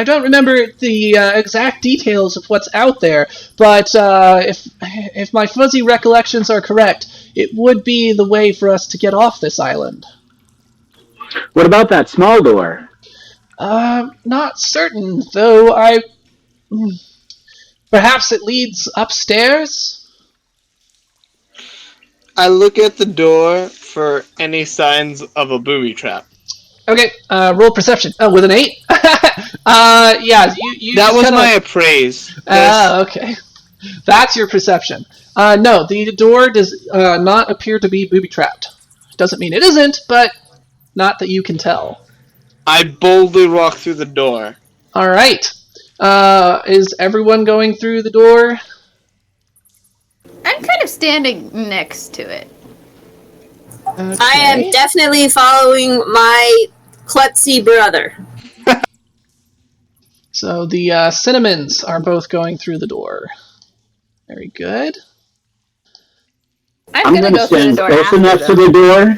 don't remember the exact details of what's out there, but if my fuzzy recollections are correct, it would be the way for us to get off this island. What about that small door? Not certain, though perhaps it leads upstairs? I look at the door for any signs of a booby trap. Okay, roll perception. Oh, with an 8? Yeah, you That just was kinda... my appraise. Okay. That's your perception. No, the door does not appear to be booby-trapped. Doesn't mean it isn't, but not that you can tell. I boldly walk through the door. Alright. Is everyone going through the door? I'm kind of standing next to it. Okay. I am definitely following my klutzy brother. So the Cinnamons are both going through the door. Very good. I'm gonna going to go through the stand door close after enough to them. the door.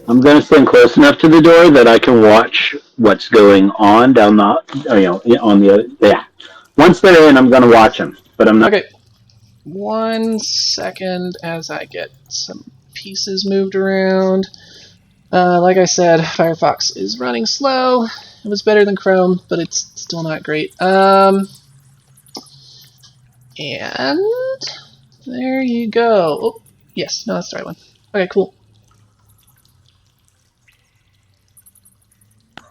I'm going to stand close enough to the door that I can watch what's going on down the, on the other. Yeah. Once they're in, I'm going to watch them, but I'm not. Okay. 1 second as I get some pieces moved around. Like I said, Firefox is running slow. It was better than Chrome, but it's still not great. And there you go. Oh, yes, no, that's the right one. Okay, cool.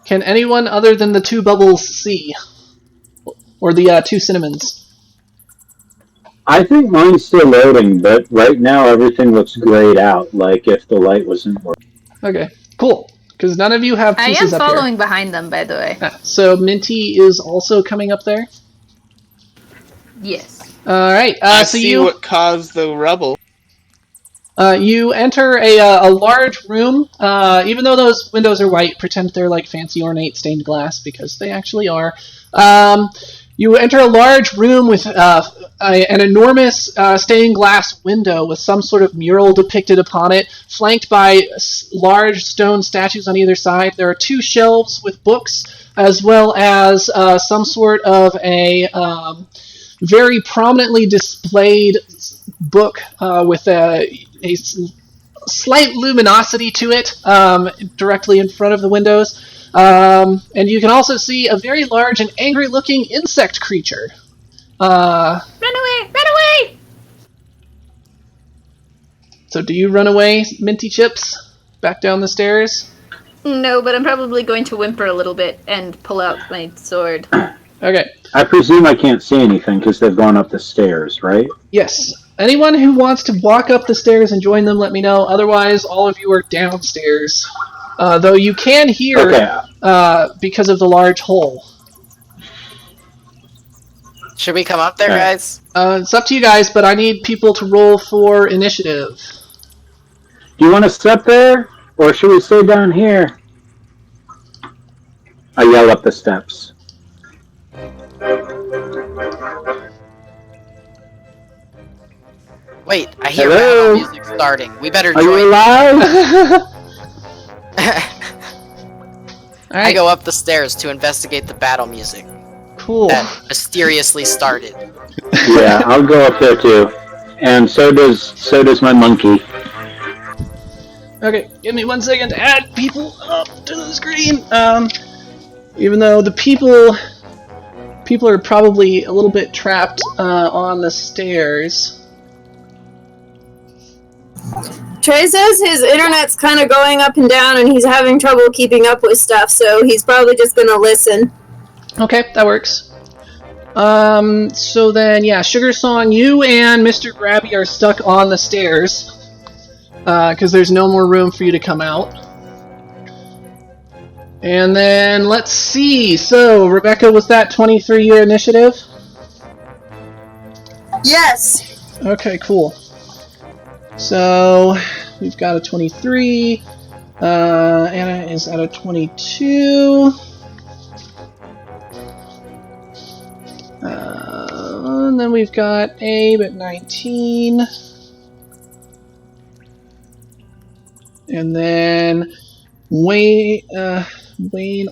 Can anyone other than the 2 bubbles see? Or the 2 cinnamons? I think mine's still loading, but right now everything looks grayed out, like if the light wasn't working. Okay, cool. Because none of you have I am pieces up here. following behind them, by the way. So Minty is also coming up there? Yes. Alright, I so see what caused the rubble. you enter a large room. Even though those windows are white, pretend they're like fancy ornate stained glass, because they actually are. You enter a large room with an enormous stained glass window with some sort of mural depicted upon it, flanked by large stone statues on either side. There are 2 shelves with books, as well as some sort of a very prominently displayed book with a slight luminosity to it directly in front of the windows. And you can also see a very large and angry-looking insect creature. Run away! Run away! So do you run away, Minty Chips? Back down the stairs? No, but I'm probably going to whimper a little bit and pull out my sword. Okay. I presume I can't see anything because they've gone up the stairs, right? Yes. Anyone who wants to walk up the stairs and join them, let me know. Otherwise, all of you are downstairs. Though you can hear because of the large hole. Should we come up there, guys? It's up to you guys, but I need people to roll for initiative. Do you want to step there, or should we stay down here? I yell up the steps. Wait, I hear Hello? battle music starting. We better Are you join. alive? I Alright, go up the stairs to investigate the battle music cool. that mysteriously started. Yeah, I'll go up there too. And so does my monkey. Okay, give me 1 second to add people up to the screen. Even though the people are probably a little bit trapped on the stairs. Trey says his internet's kind of going up and down and he's having trouble keeping up with stuff, so he's probably just gonna listen. Okay, that works. So then, yeah, Sugar Song, you and Mr. Grabby are stuck on the stairs. Because there's no more room for you to come out. And then, let's see. So, Rebecca, was that 23 your initiative? Yes! Okay, cool. So, we've got a 23. Anna is at a 22. And then we've got Abe at 19. And then Wayne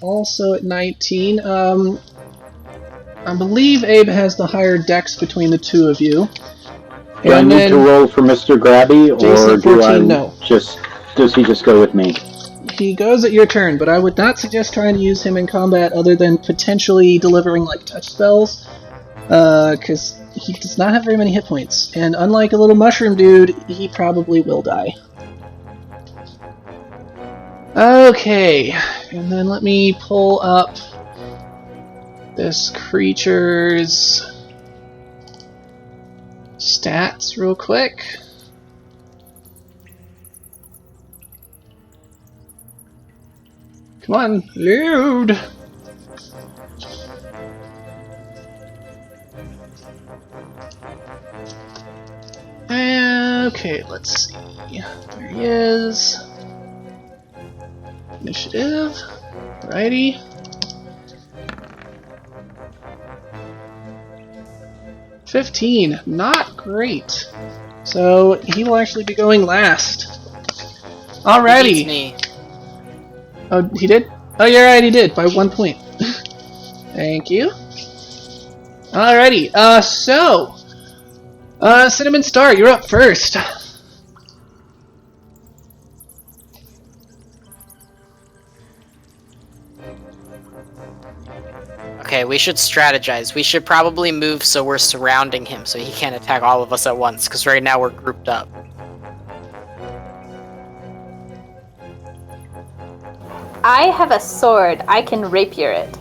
also at 19. I believe Abe has the higher dex between the two of you. Do I need to roll for Mr. Grabby, or Jason, do 14, I no. does he just go with me? He goes at your turn, but I would not suggest trying to use him in combat other than potentially delivering like touch spells, because he does not have very many hit points, and unlike a little mushroom dude, he probably will die. Okay, and then let me pull up this creature's stats real quick. Come on, load! Okay, let's see. There he is. Initiative. Alrighty. $15. Not great. So he will actually be going last. Beats Alrighty. me. Oh, he did? Oh, you're right, he did, by 1 point. Thank you. Alrighty, Cinnamon Star, you're up first. Okay, we should strategize. We should probably move so we're surrounding him so he can't attack all of us at once, because right now we're grouped up. I have a sword. I can rapier it.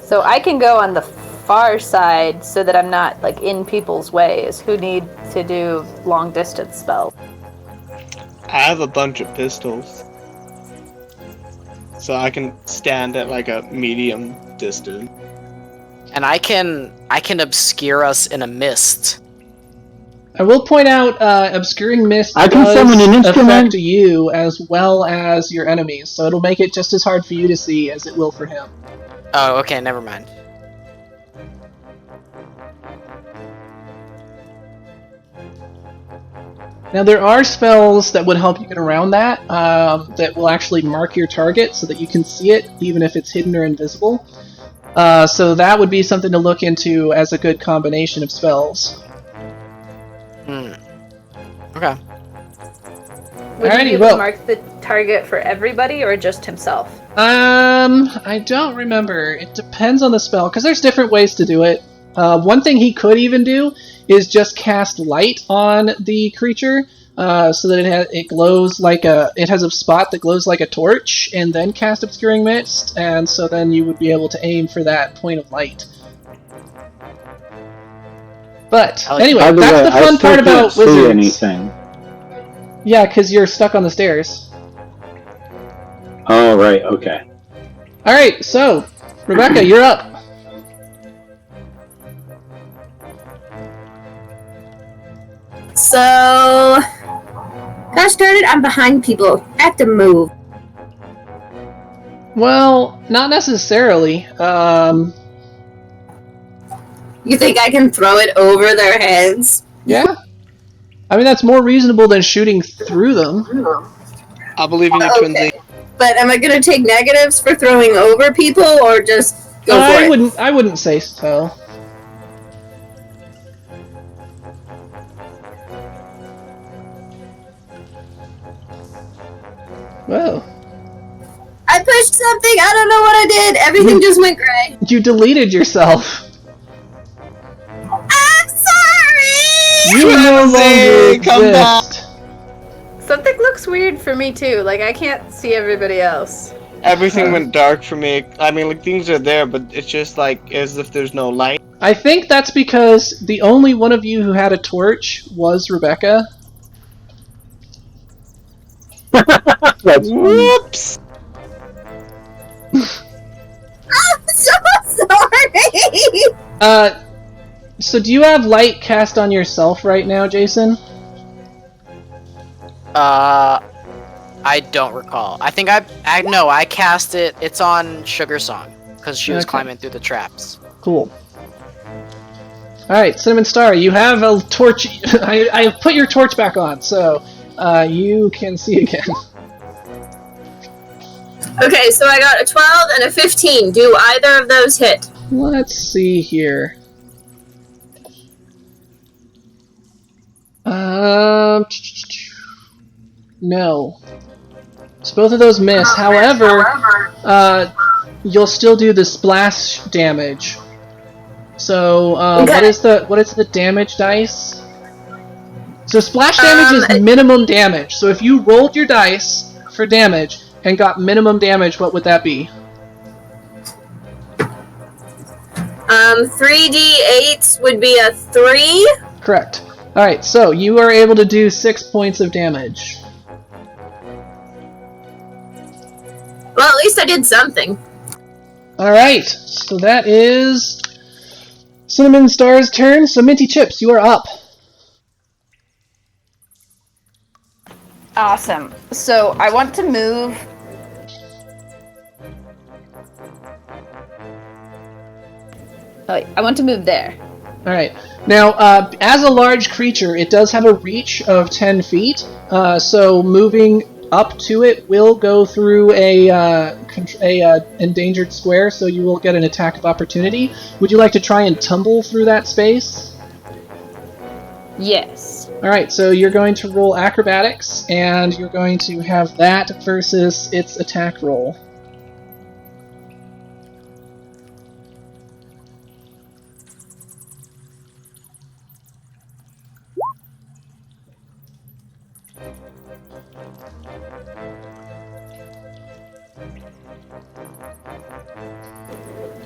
So I can go on the far side so that I'm not like in people's ways who need to do long distance spells. I have a bunch of pistols. So I can stand at like a medium distance. And I can obscure us in a mist. I will point out, Obscuring Mist I can summon an does instrument. affect you as well as your enemies, so it'll make it just as hard for you to see as it will for him. Oh, okay, never mind. Now there are spells that would help you get around that, that will actually mark your target so that you can see it, even if it's hidden or invisible. So that would be something to look into as a good combination of spells. Okay. Would Alrighty, he be able well- to mark the target for everybody or just himself? I don't remember. It depends on the spell, because there's different ways to do it. One thing he could even do is just cast light on the creature, so that it glows like it has a spot that glows like a torch, and then cast Obscuring Mist, and so then you would be able to aim for that point of light. But anyway, By the that's way, the I fun still part can't about see wizards. anything. Yeah, because you're stuck on the stairs. Oh, right, okay. Alright, so, Rebecca, you're up. so... Gosh darn it, I'm behind people. I have to move. Well, not necessarily. You think I can throw it over their heads? Yeah. I mean, that's more reasonable than shooting through them. I believe in you, Okay. Twinsy. But am I gonna take negatives for throwing over people, or just go for it? I wouldn't say so. Whoa. I pushed something, I don't know what I did. Everything just went gray. You deleted yourself. I'm sorry! You no longer Come back. exist. Something looks weird for me too. Like I can't see everybody else. Everything went dark for me. I mean, like, things are there, but it's just like as if there's no light. I think that's because the only one of you who had a torch was Rebecca. That's funny. Whoops! I'm so sorry! So do you have light cast on yourself right now, Jason? I don't recall. I think I cast it. It's on Sugar Song because she was Okay. climbing through the traps. Cool. Alright, Cinnamon Star, you have a torch. I put your torch back on, so you can see again. Okay, so I got a 12 and a 15. Do either of those hit? Let's see here. No. So both of those miss. However, you'll still do the splash damage. So, Okay. what is the damage dice? So splash damage is minimum damage. So if you rolled your dice for damage and got minimum damage, what would that be? 3d8s would be a 3. Correct. Alright, so you are able to do 6 points of damage. Well, at least I did something. Alright, so that is Cinnamon Star's turn. So Minty Chips, you are up. Awesome. So I want to move. Oh, wait, I want to move there. Alright. Now, as a large creature, it does have a reach of 10 feet, so moving up to it will go through a endangered square, so you will get an attack of opportunity. Would you like to try and tumble through that space? Yes. Alright, so you're going to roll acrobatics, and you're going to have that versus its attack roll.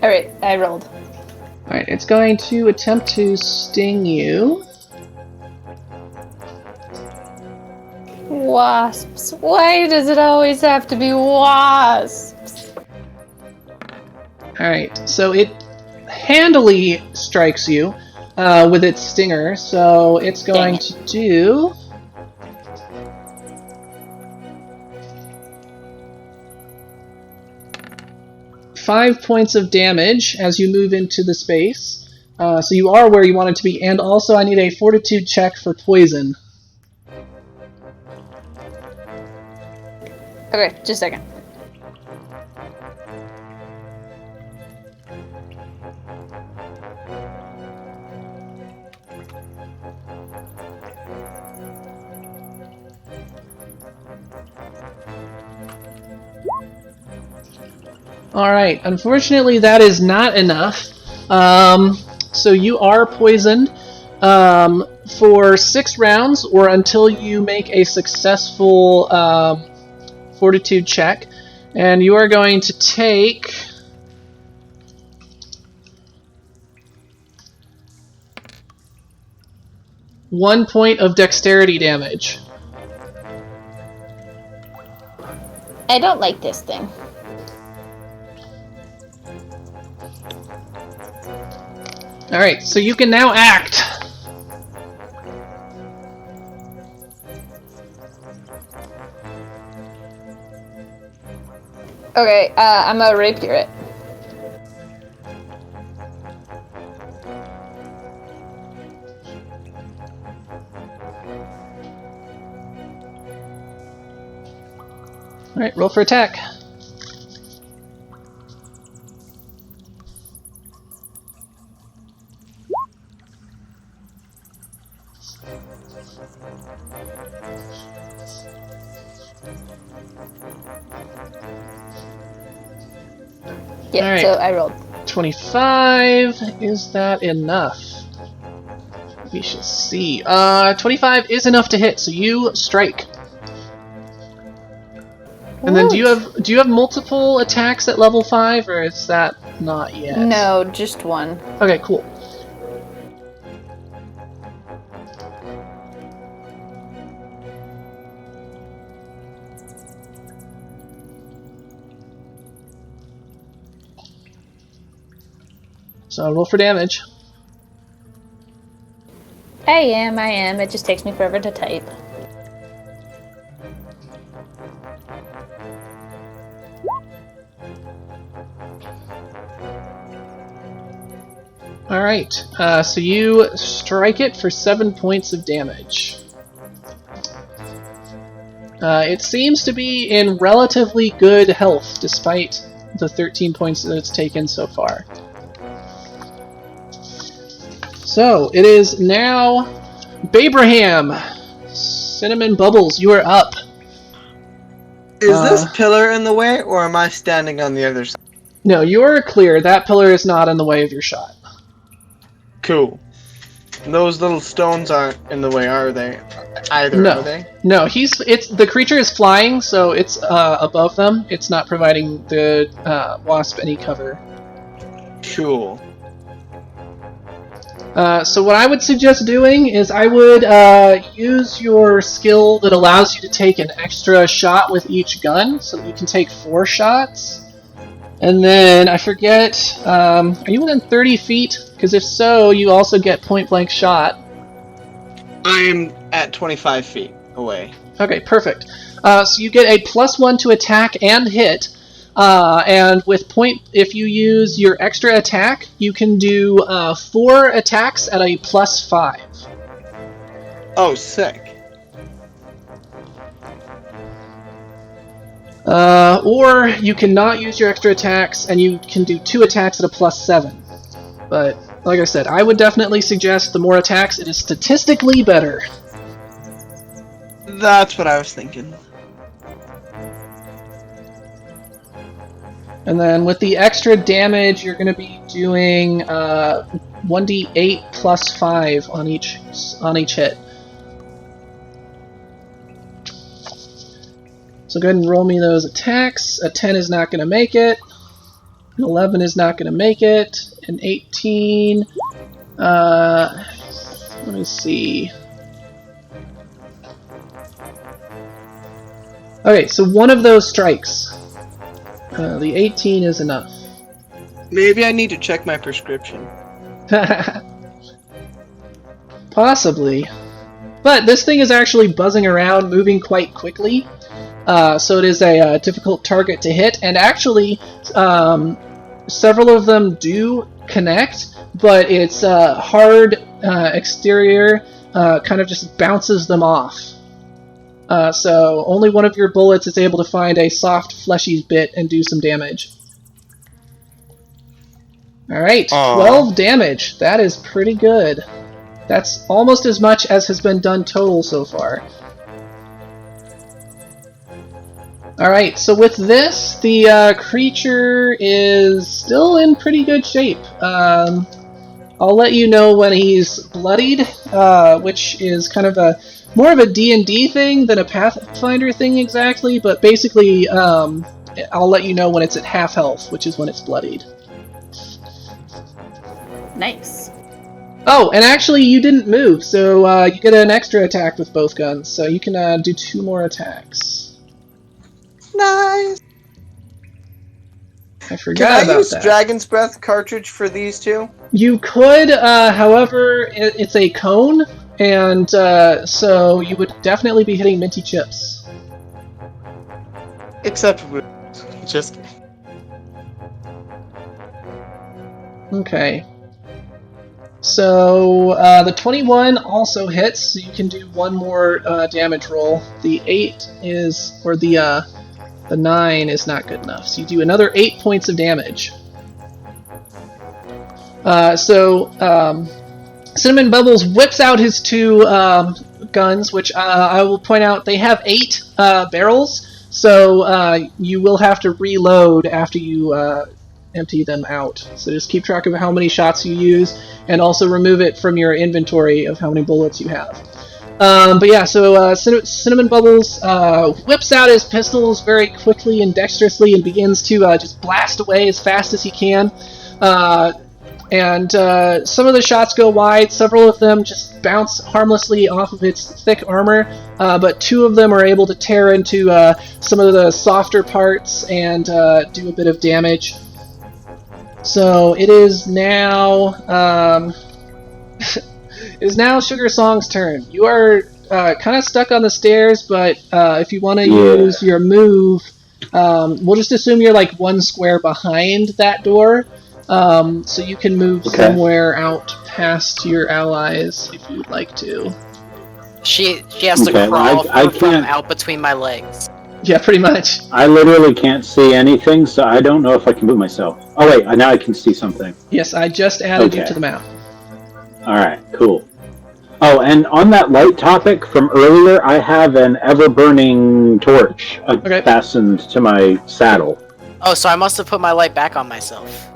Alright, I rolled. Alright, it's going to attempt to sting you. Wasps. Why does it always have to be wasps? Alright, so it handily strikes you with its stinger, so it's going to do... five points of damage as you move into the space. So you are where you wanted to be, and also I need a fortitude check for poison. Okay, just a second. Alright, unfortunately that is not enough. So you are poisoned for 6 rounds, or until you make a successful fortitude check. And you are going to take... one point of dexterity damage. I don't like this thing. Alright, so you can now act. Okay, I'm gonna rapier it. Alright, roll for attack. Yeah, Alright. so I rolled. 25. Is that enough? We shall see. 25 is enough to hit, so you strike. And then do you have multiple attacks at level 5, or is that not yet? No, just one. Okay, cool. So roll for damage. I am. It just takes me forever to type. Alright, so you strike it for 7 points of damage. It seems to be in relatively good health, despite the 13 points that it's taken so far. So, it is now Babraham. Cinnamon Bubbles, you are up. Is this pillar in the way, or am I standing on the other side? No, you are clear. That pillar is not in the way of your shot. Cool. Those little stones aren't in the way, are they? Either, No. are they? No, the creature is flying, so it's above them. It's not providing the wasp any cover. Cool. So what I would suggest doing is I would use your skill that allows you to take an extra shot with each gun, so that you can take 4 shots. And then, I forget, are you within 30 feet? Because if so, you also get point-blank shot. I am at 25 feet away. Okay, perfect. So you get a +1 to attack and hit, and with if you use your extra attack, you can do 4 attacks at a +5. Oh, sick. Or you cannot use your extra attacks, and you can do 2 attacks at a +7. But, like I said, I would definitely suggest the more attacks, it is statistically better. That's what I was thinking. And then with the extra damage, you're going to be doing 1d8 +5 on each hit. So go ahead and roll me those attacks. A 10 is not going to make it. An 11 is not going to make it. An 18. Let me see. Okay, so one of those strikes. The 18 is enough. Maybe I need to check my prescription. Possibly. But this thing is actually buzzing around, moving quite quickly. So it is a difficult target to hit. And actually, several of them do connect, but its hard exterior kind of just bounces them off. So only one of your bullets is able to find a soft, fleshy bit and do some damage. Alright, 12 damage. That is pretty good. That's almost as much as has been done total so far. Alright, so with this, the creature is still in pretty good shape. I'll let you know when he's bloodied, which is kind of more of a D&D thing than a Pathfinder thing exactly, but basically I'll let you know when it's at half health, which is when it's bloodied. Nice. Oh, and actually you didn't move, so you get an extra attack with both guns, so you can do 2 more attacks. Nice! I forgot Can I about use that. Dragon's Breath cartridge for these two? You could, however, it's a cone, and so you would definitely be hitting minty chips. Except Just Okay. So the 21 also hits, so you can do one more damage roll. The 8 is, or the 9 is not good enough, so you do another 8 points of damage. Cinnamon Bubbles whips out his two guns, which I will point out they have 8 barrels, so you will have to reload after you empty them out. So just keep track of how many shots you use, and also remove it from your inventory of how many bullets you have. But yeah, so Cinnamon Bubbles whips out his pistols very quickly and dexterously and begins to just blast away as fast as he can. And some of the shots go wide, several of them just bounce harmlessly off of its thick armor, but 2 of them are able to tear into some of the softer parts and do a bit of damage. So it is now Sugar Song's turn. You are kind of stuck on the stairs, but if you want to use your move, we'll just assume you're like 1 square behind that door. So you can move somewhere out past your allies if you'd like to. She has to crawl from out between my legs. Yeah, pretty much. I literally can't see anything, so I don't know if I can move myself. Oh wait, now I can see something. Yes, I just added you to the map. Alright, cool. Oh, and on that light topic from earlier, I have an ever-burning torch fastened to my saddle. Oh, so I must have put my light back on myself.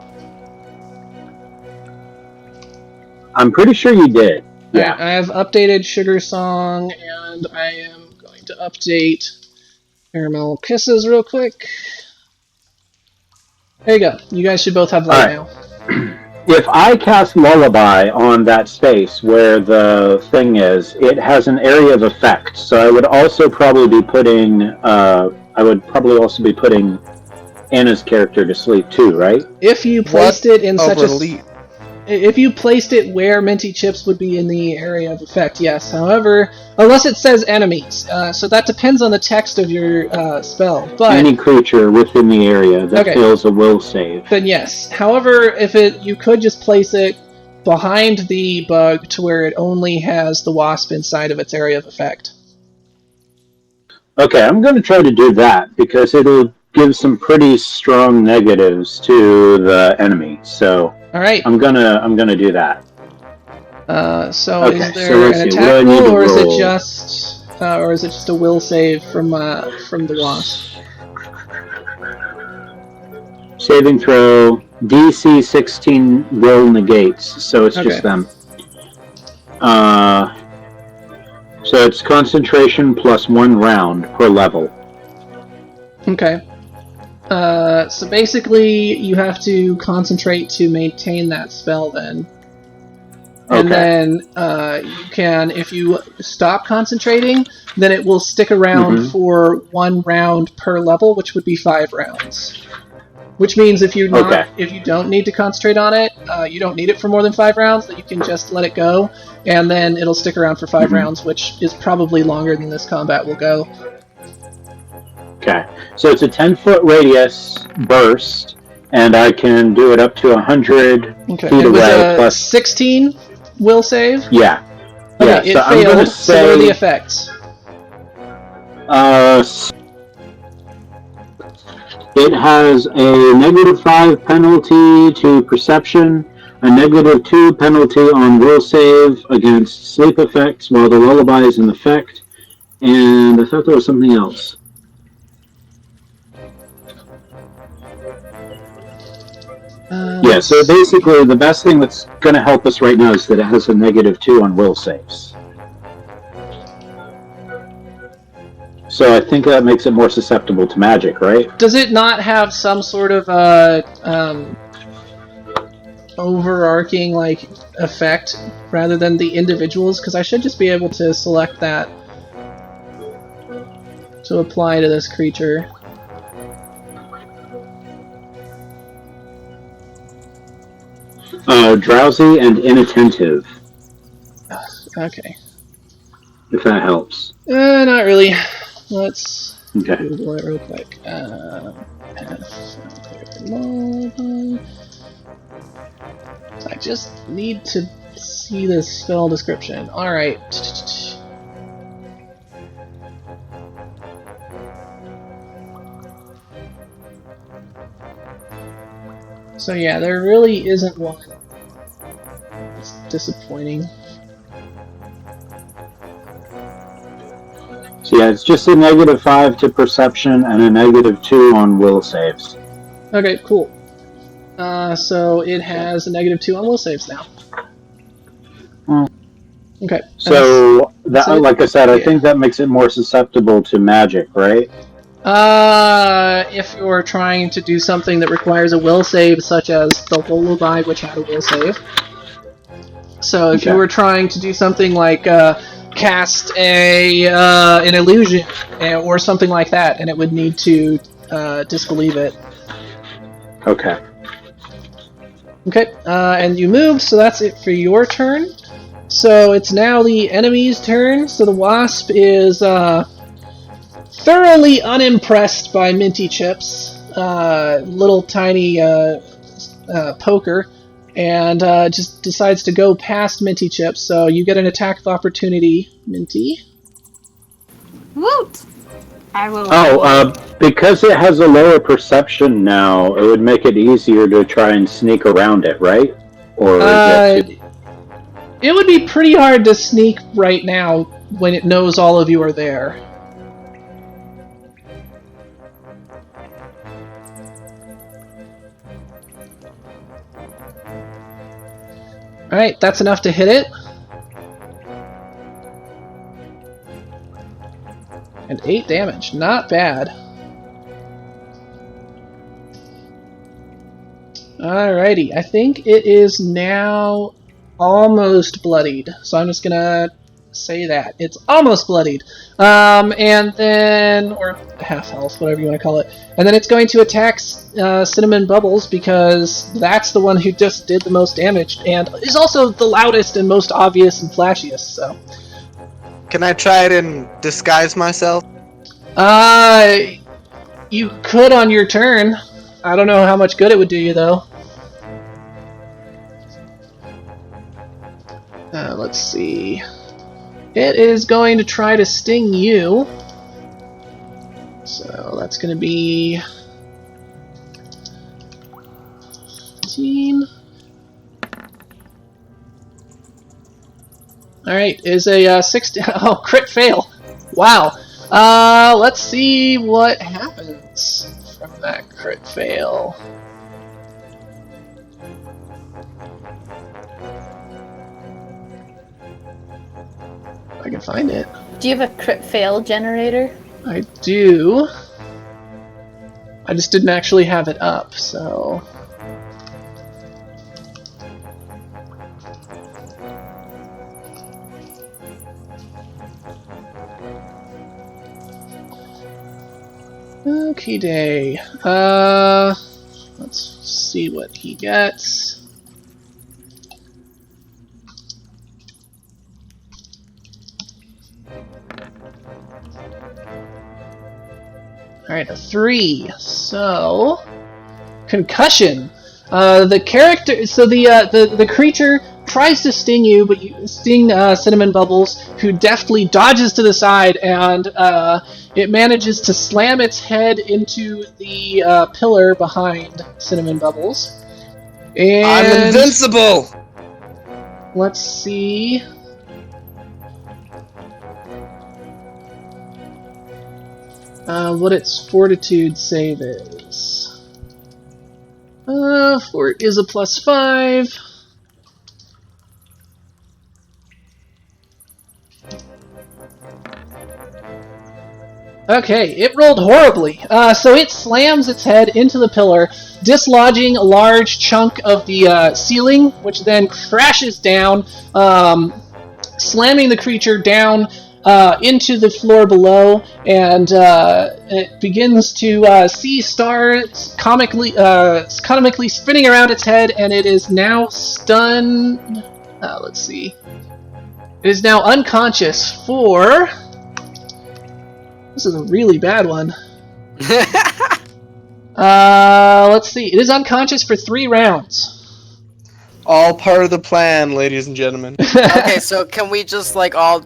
I'm pretty sure you did. Yeah. Right, I have updated Sugar Song, and I am going to update Caramel Kisses real quick. There you go. You guys should both have light now. If I cast Lullaby on that space where the thing is, it has an area of effect. So I would also probably be putting Anna's character to sleep too, right? If you placed it in such a... If you placed it where Minty Chips would be in the area of effect, yes. However, unless it says enemies, so that depends on the text of your spell. But any creature within the area that fails a will save. Then yes. However, you could just place it behind the bug to where it only has the wasp inside of its area of effect. Okay, I'm going to try to do that because it'll give some pretty strong negatives to the enemy. So. All right. I'm gonna do that. Is there an attack roll, or is it just a will save from the wasp? Saving throw DC 16 will negates, so it's just them. So it's concentration plus 1 round per level. Okay. So basically, you have to concentrate to maintain that spell then. And then you can, if you stop concentrating, then it will stick around for 1 round per level, which would be 5 rounds. Which means if you don't need to concentrate on it, you don't need it for more than 5 rounds, that you can just let it go, and then it'll stick around for 5 rounds, which is probably longer than this combat will go. Okay, so it's a 10-foot radius burst, and I can do it up to 100 feet away. Plus 16 will save? Yeah. Okay, it failed, so what are the effects? It has a -5 penalty to perception, a -2 penalty on will save against sleep effects while the lullaby is in effect, and I thought there was something else. Yeah, so basically the best thing that's going to help us right now is that it has a -2 on will saves. So I think that makes it more susceptible to magic, right? Does it not have some sort of overarching effect rather than the individuals? Because I should just be able to select that to apply to this creature. Drowsy and inattentive. Okay. If that helps. Not really. Let's Okay. Google it real quick. Pathfinder. I just need to see the spell description. Alright. So yeah, there really isn't one. It's disappointing. So yeah, it's just a -5 to perception and a -2 on will saves. Okay, cool. So it has a -2 on will saves now. Okay. So that's that, it? like I said, I Yeah. think that makes it more susceptible to magic, right? If you're trying to do something that requires a will save, such as the lullaby, which had a will save. So if you Okay. were trying to do something like cast an illusion or something like that, and it would need to disbelieve it. Okay. Okay, and you moved, so that's it for your turn. So it's now the enemy's turn. So the wasp is thoroughly unimpressed by Minty Chip's little tiny poker, and just decides to go past Minty Chips. So you get an attack of opportunity, Minty. Woot! I will. Because it has a lower perception now, it would make it easier to try and sneak around it, right? Or is it it would be pretty hard to sneak right now when it knows all of you are there. Alright, that's enough to hit it. And 8 damage, not bad. Alrighty, I think it is now almost bloodied. So I'm just gonna say that. It's almost bloodied. And then, or half health, whatever you want to call it. And then it's going to attack Cinnamon Bubbles because that's the one who just did the most damage and is also the loudest and most obvious and flashiest, so. Can I try it and disguise myself? You could on your turn. I don't know how much good it would do you, though. Let's see. It is going to try to sting you. So that's going to be 15. Alright, is a 16. Oh, crit fail. Wow. Let's see what happens from that crit fail. I can find it. Do you have a crit fail generator? I do. I just didn't actually have it up, so. Okay, day. Let's see what he gets. Alright, a 3. So, concussion. The character, so the creature tries to sting you, but you sting Cinnamon Bubbles, who deftly dodges to the side, and it manages to slam its head into the pillar behind Cinnamon Bubbles. And I'm invincible! let's see. What its fortitude save is. Fort is a +5. Okay, it rolled horribly. So it slams its head into the pillar, dislodging a large chunk of the ceiling, which then crashes down, slamming the creature down into the floor below, and it begins to see stars comically spinning around its head, and it is now stunned. Let's see. It is now unconscious for This is a really bad one. Let's see. It is unconscious for 3 rounds. All part of the plan, ladies and gentlemen. Okay, so can we just all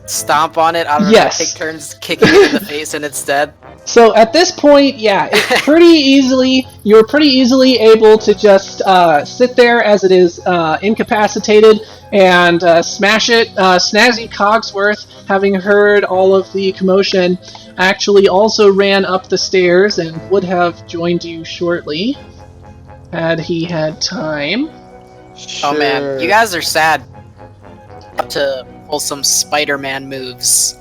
stomp on it? I don't know, Yes. take turns kicking it in the face and it's dead. So at this point, yeah, you're pretty easily able to just sit there as it is incapacitated and smash it. Snazzy Cogsworth, having heard all of the commotion, actually also ran up the stairs and would have joined you shortly had he had time. Sure. Oh man, you guys are sad to pull some Spider-Man moves.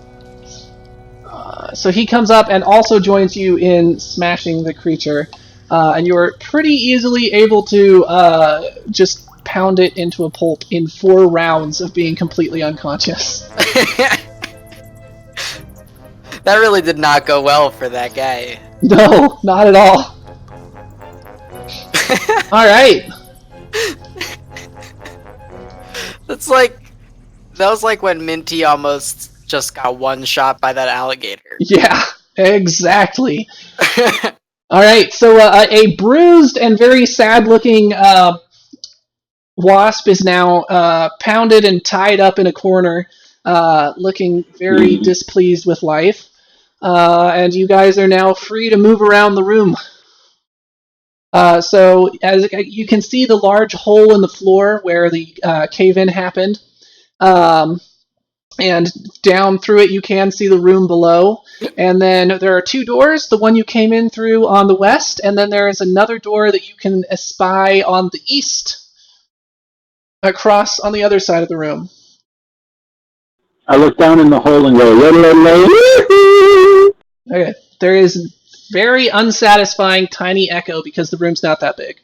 So he comes up and also joins you in smashing the creature, and you're pretty easily able to just pound it into a pulp in 4 rounds of being completely unconscious. That really did not go well for that guy. No, not at all. Alright. That was like when Minty almost just got one shot by that alligator. Yeah, exactly. Alright, so a bruised and very sad-looking wasp is now pounded and tied up in a corner, looking very displeased with life. And you guys are now free to move around the room. So as you can see the large hole in the floor where the cave-in happened, and down through it you can see the room below. And then there are 2 doors, the one you came in through on the west, and then there is another door that you can espy on the east, across on the other side of the room. I look down in the hole and go, Okay, there is very unsatisfying tiny echo because the room's not that big.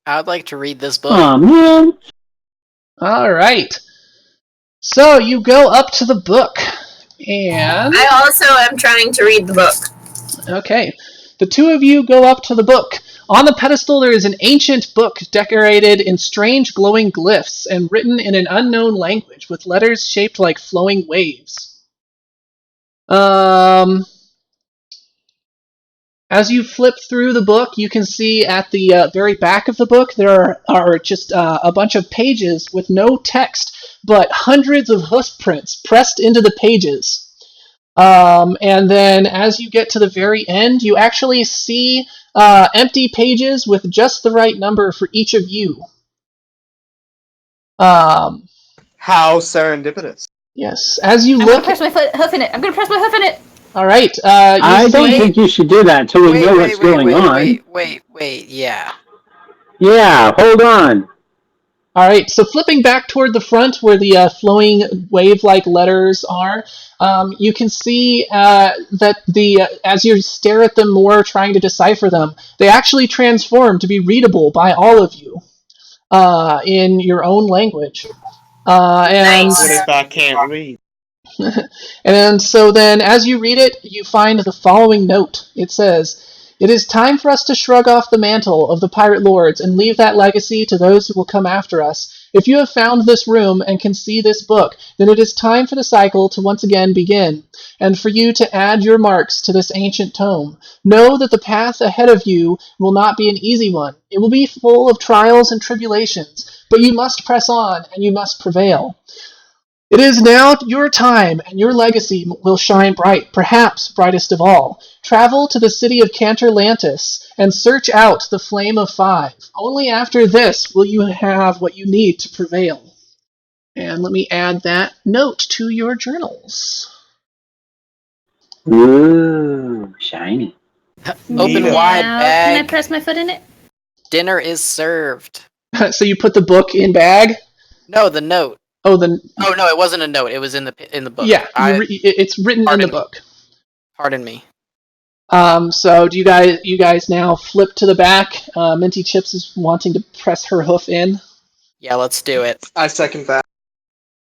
I would like to read this book. oh man. Alright. So you go up to the book, and... I also am trying to read the book. Okay. The 2 of you go up to the book. On the pedestal there is an ancient book decorated in strange glowing glyphs and written in an unknown language with letters shaped like flowing waves. As you flip through the book, you can see at the very back of the book there are just a bunch of pages with no text, but hundreds of hoof prints pressed into the pages. And then as you get to the very end, you actually see empty pages with just the right number for each of you. How serendipitous. Yes. As you I'm look... gonna press my hoof in it. I'm gonna press my hoof in it. Alright. I don't think you should do that until we know what's going on. Wait, yeah. Yeah, hold on. Alright, so flipping back toward the front where the flowing wave-like letters are, you can see that as you stare at them more, trying to decipher them, they actually transform to be readable by all of you in your own language. And What if I can't read? And so then, as you read it, you find the following note. It says, "It is time for us to shrug off the mantle of the pirate lords and leave that legacy to those who will come after us. If you have found this room and can see this book, then it is time for the cycle to once again begin, and for you to add your marks to this ancient tome. Know that the path ahead of you will not be an easy one. It will be full of trials and tribulations, but you must press on and you must prevail. It is now your time, and your legacy will shine bright, perhaps brightest of all. Travel to the city of Canterlantis and search out the Flame of Five. Only after this will you have what you need to prevail." And let me add that note to your journals. Ooh, shiny. Open Neato. wide Now, bag. can I press my foot in it? Dinner is served. So you put the book in bag? No, the note. Oh, the... Oh no, it wasn't a note. It was in the book. Yeah, it's written in the book. Pardon me. So do you guys now flip to the back? Minty Chips is wanting to press her hoof in. Yeah, let's do it. I second that.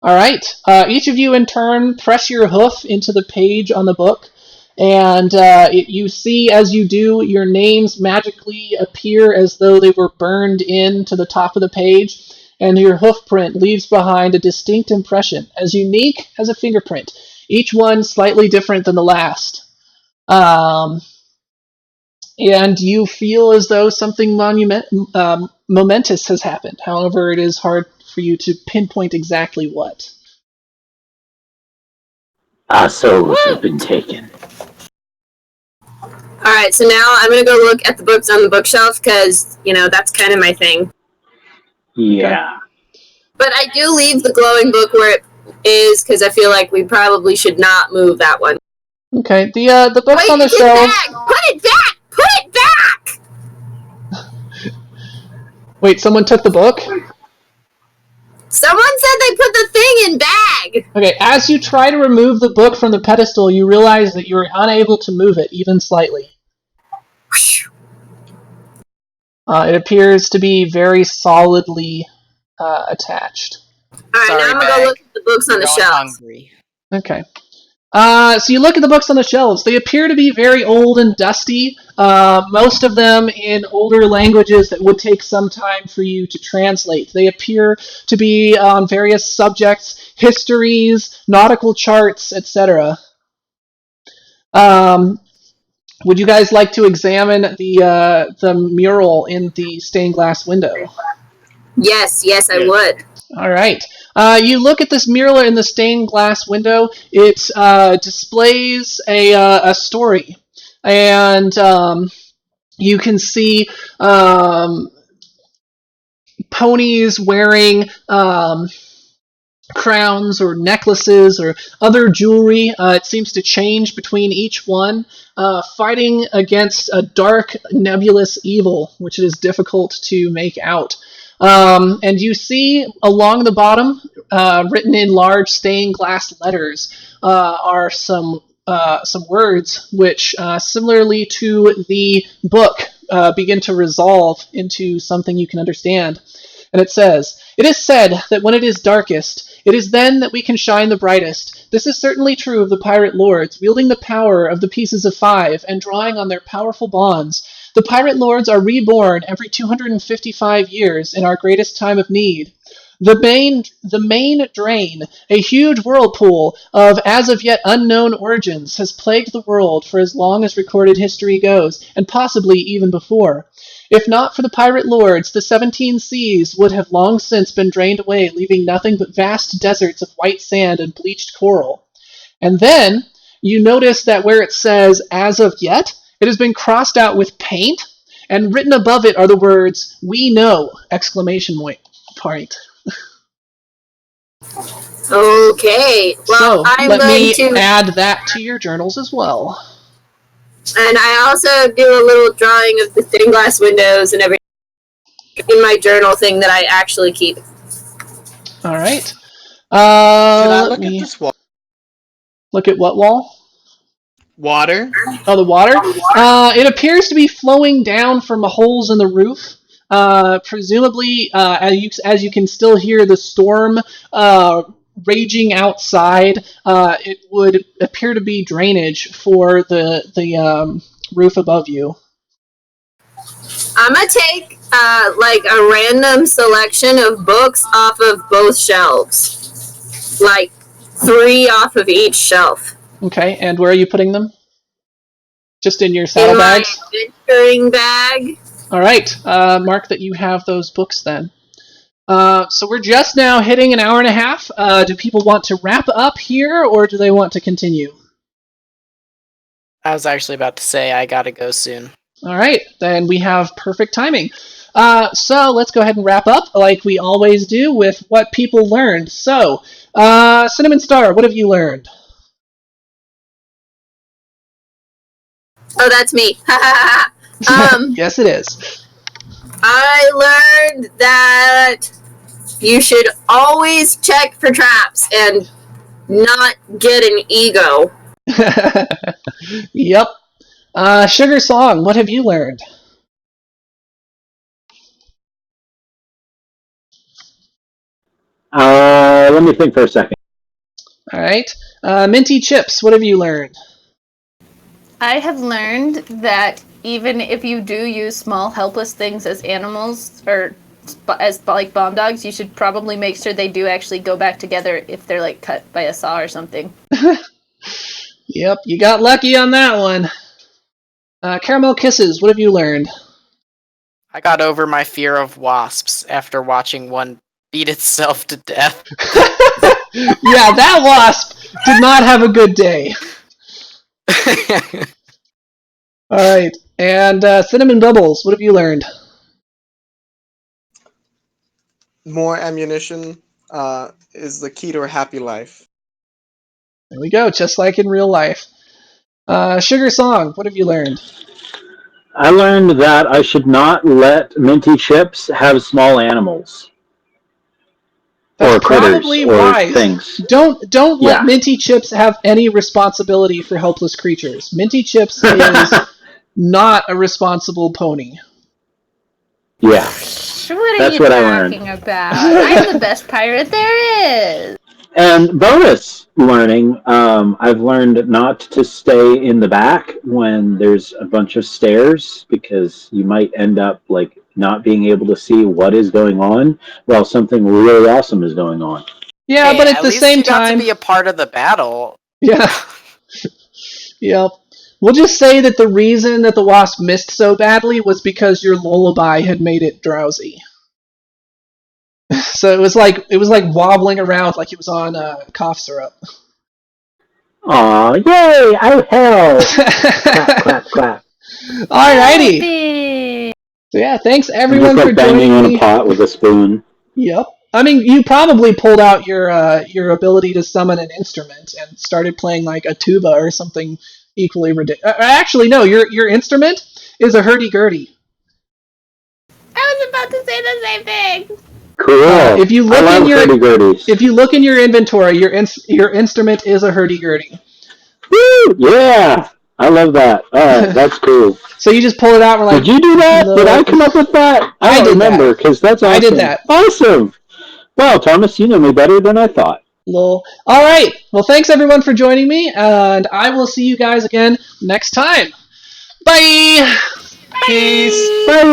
All right. Each of you in turn press your hoof into the page on the book, and you see as you do, your names magically appear as though they were burned into the top of the page, and your hoof print leaves behind a distinct impression, as unique as a fingerprint. each one slightly different than the last. And you feel as though something momentous has happened. However, it is hard for you to pinpoint exactly what. Our souls have been taken. Alright, so now I'm gonna go look at the books on the bookshelf, because, that's kind of my thing. Yeah. But I do leave the glowing book where it is, because I feel like we probably should not move that one. Okay, the books on the it's shelf. Back! Put it back! Put it back! Wait, someone took the book? Someone said they put the thing in bag! Okay, as you try to remove the book from the pedestal, you realize that you're unable to move it, even slightly. It appears to be very solidly attached. Alright, now I'm gonna go look at the books on the shelf. Hungry. Okay. So you look at the books on the shelves. They appear to be very old and dusty, most of them in older languages that would take some time for you to translate. They appear to be on various subjects, histories, nautical charts, etc. Would you guys like to examine the mural in the stained glass window? Yes, I would. All right. You look at this mural in the stained glass window. It displays a story, and you can see ponies wearing crowns or necklaces or other jewelry. It seems to change between each one, fighting against a dark, nebulous evil, which it is difficult to make out. And you see along the bottom, written in large stained glass letters, are some words which, similarly to the book, begin to resolve into something you can understand. And it says, "It is said that when it is darkest, it is then that we can shine the brightest. This is certainly true of the pirate lords, wielding the power of the pieces of five and drawing on their powerful bonds. The pirate lords are reborn every 255 years in our greatest time of need. The main drain, a huge whirlpool of as of yet unknown origins, has plagued the world for as long as recorded history goes, and possibly even before. If not for the pirate lords, the 17 seas would have long since been drained away, leaving nothing but vast deserts of white sand and bleached coral." And then you notice that where it says "as of yet," it has been crossed out with paint, and written above it are the words "we know!" exclamation point. Okay. Well, So I'm let going me to add that to your journals as well. And I also do a little drawing of the stained glass windows and everything in my journal thing that I actually keep. All right. Can I look at this wall? Look at what wall? Water. Oh, the water? It appears to be flowing down from holes in the roof. Presumably, as you can still hear the storm raging outside, it would appear to be drainage for the roof above you. I'm gonna take like a random selection of books off of both shelves, like 3 off of each shelf. Okay, and where are you putting them? Just in your saddlebags? In my adventuring bag. All right, mark that you have those books then. So we're just now hitting an hour and a half. Do people want to wrap up here, or do they want to continue? I was actually about to say I gotta go soon. All right, then we have perfect timing. So let's go ahead and wrap up like we always do with what people learned. So, Cinnamon Star, what have you learned? Oh, that's me. Yes, it is. I learned that you should always check for traps and not get an ego. Yep. Sugar Song, what have you learned? Let me think for a second. All right. Minty Chips, what have you learned? I have learned that even if you do use small helpless things as animals or as like bomb dogs, you should probably make sure they do actually go back together if they're like cut by a saw or something. Yep, you got lucky on that one. Caramel Kisses, what have you learned? I got over my fear of wasps after watching one beat itself to death. Yeah, that wasp did not have a good day. Alright, and Cinnamon Bubbles, what have you learned? More ammunition is the key to a happy life. There we go, just like in real life. Sugar Song, what have you learned? I learned that I should not let minty chips have small animals. That's or critters probably or wise. things. Don't let Yeah. Minty Chips have any responsibility for helpless creatures. Minty Chips is not a responsible pony. Yeah. What are That's you what I learned. talking about? I'm the best pirate there is. And bonus learning, I've learned not to stay in the back when there's a bunch of stairs because you might end up like not being able to see what is going on while something really awesome is going on. Yeah, Hey, but at the least same you got time, to be a part of the battle. yeah, yep. We'll just say that the reason that the wasp missed so badly was because your lullaby had made it drowsy. So it was like wobbling around like it was on cough syrup. Aw, yay! Oh hell! Clap, clap, clap. Alrighty. Yippee. So yeah, thanks I'm everyone just for like banging joining on me. a pot with a spoon. Yep. I mean, you probably pulled out your ability to summon an instrument and started playing like a tuba or something equally ridiculous. Actually, no. Your instrument is a hurdy-gurdy. I was about to say the same thing. Cool. If you I look love in your hurdy-gurdies. if you look in your inventory, your instrument is a hurdy-gurdy. Woo! Yeah! I love that. Alright, that's cool. So you just pull it out. And we're like, Did you do that? no. Did I come up with that? I don't did remember, that. because that's awesome. I did that. Awesome! Wow, Thomas, you know me better than I thought. Lol. All right. Well, thanks everyone for joining me, and I will see you guys again next time. Bye. Peace. Bye!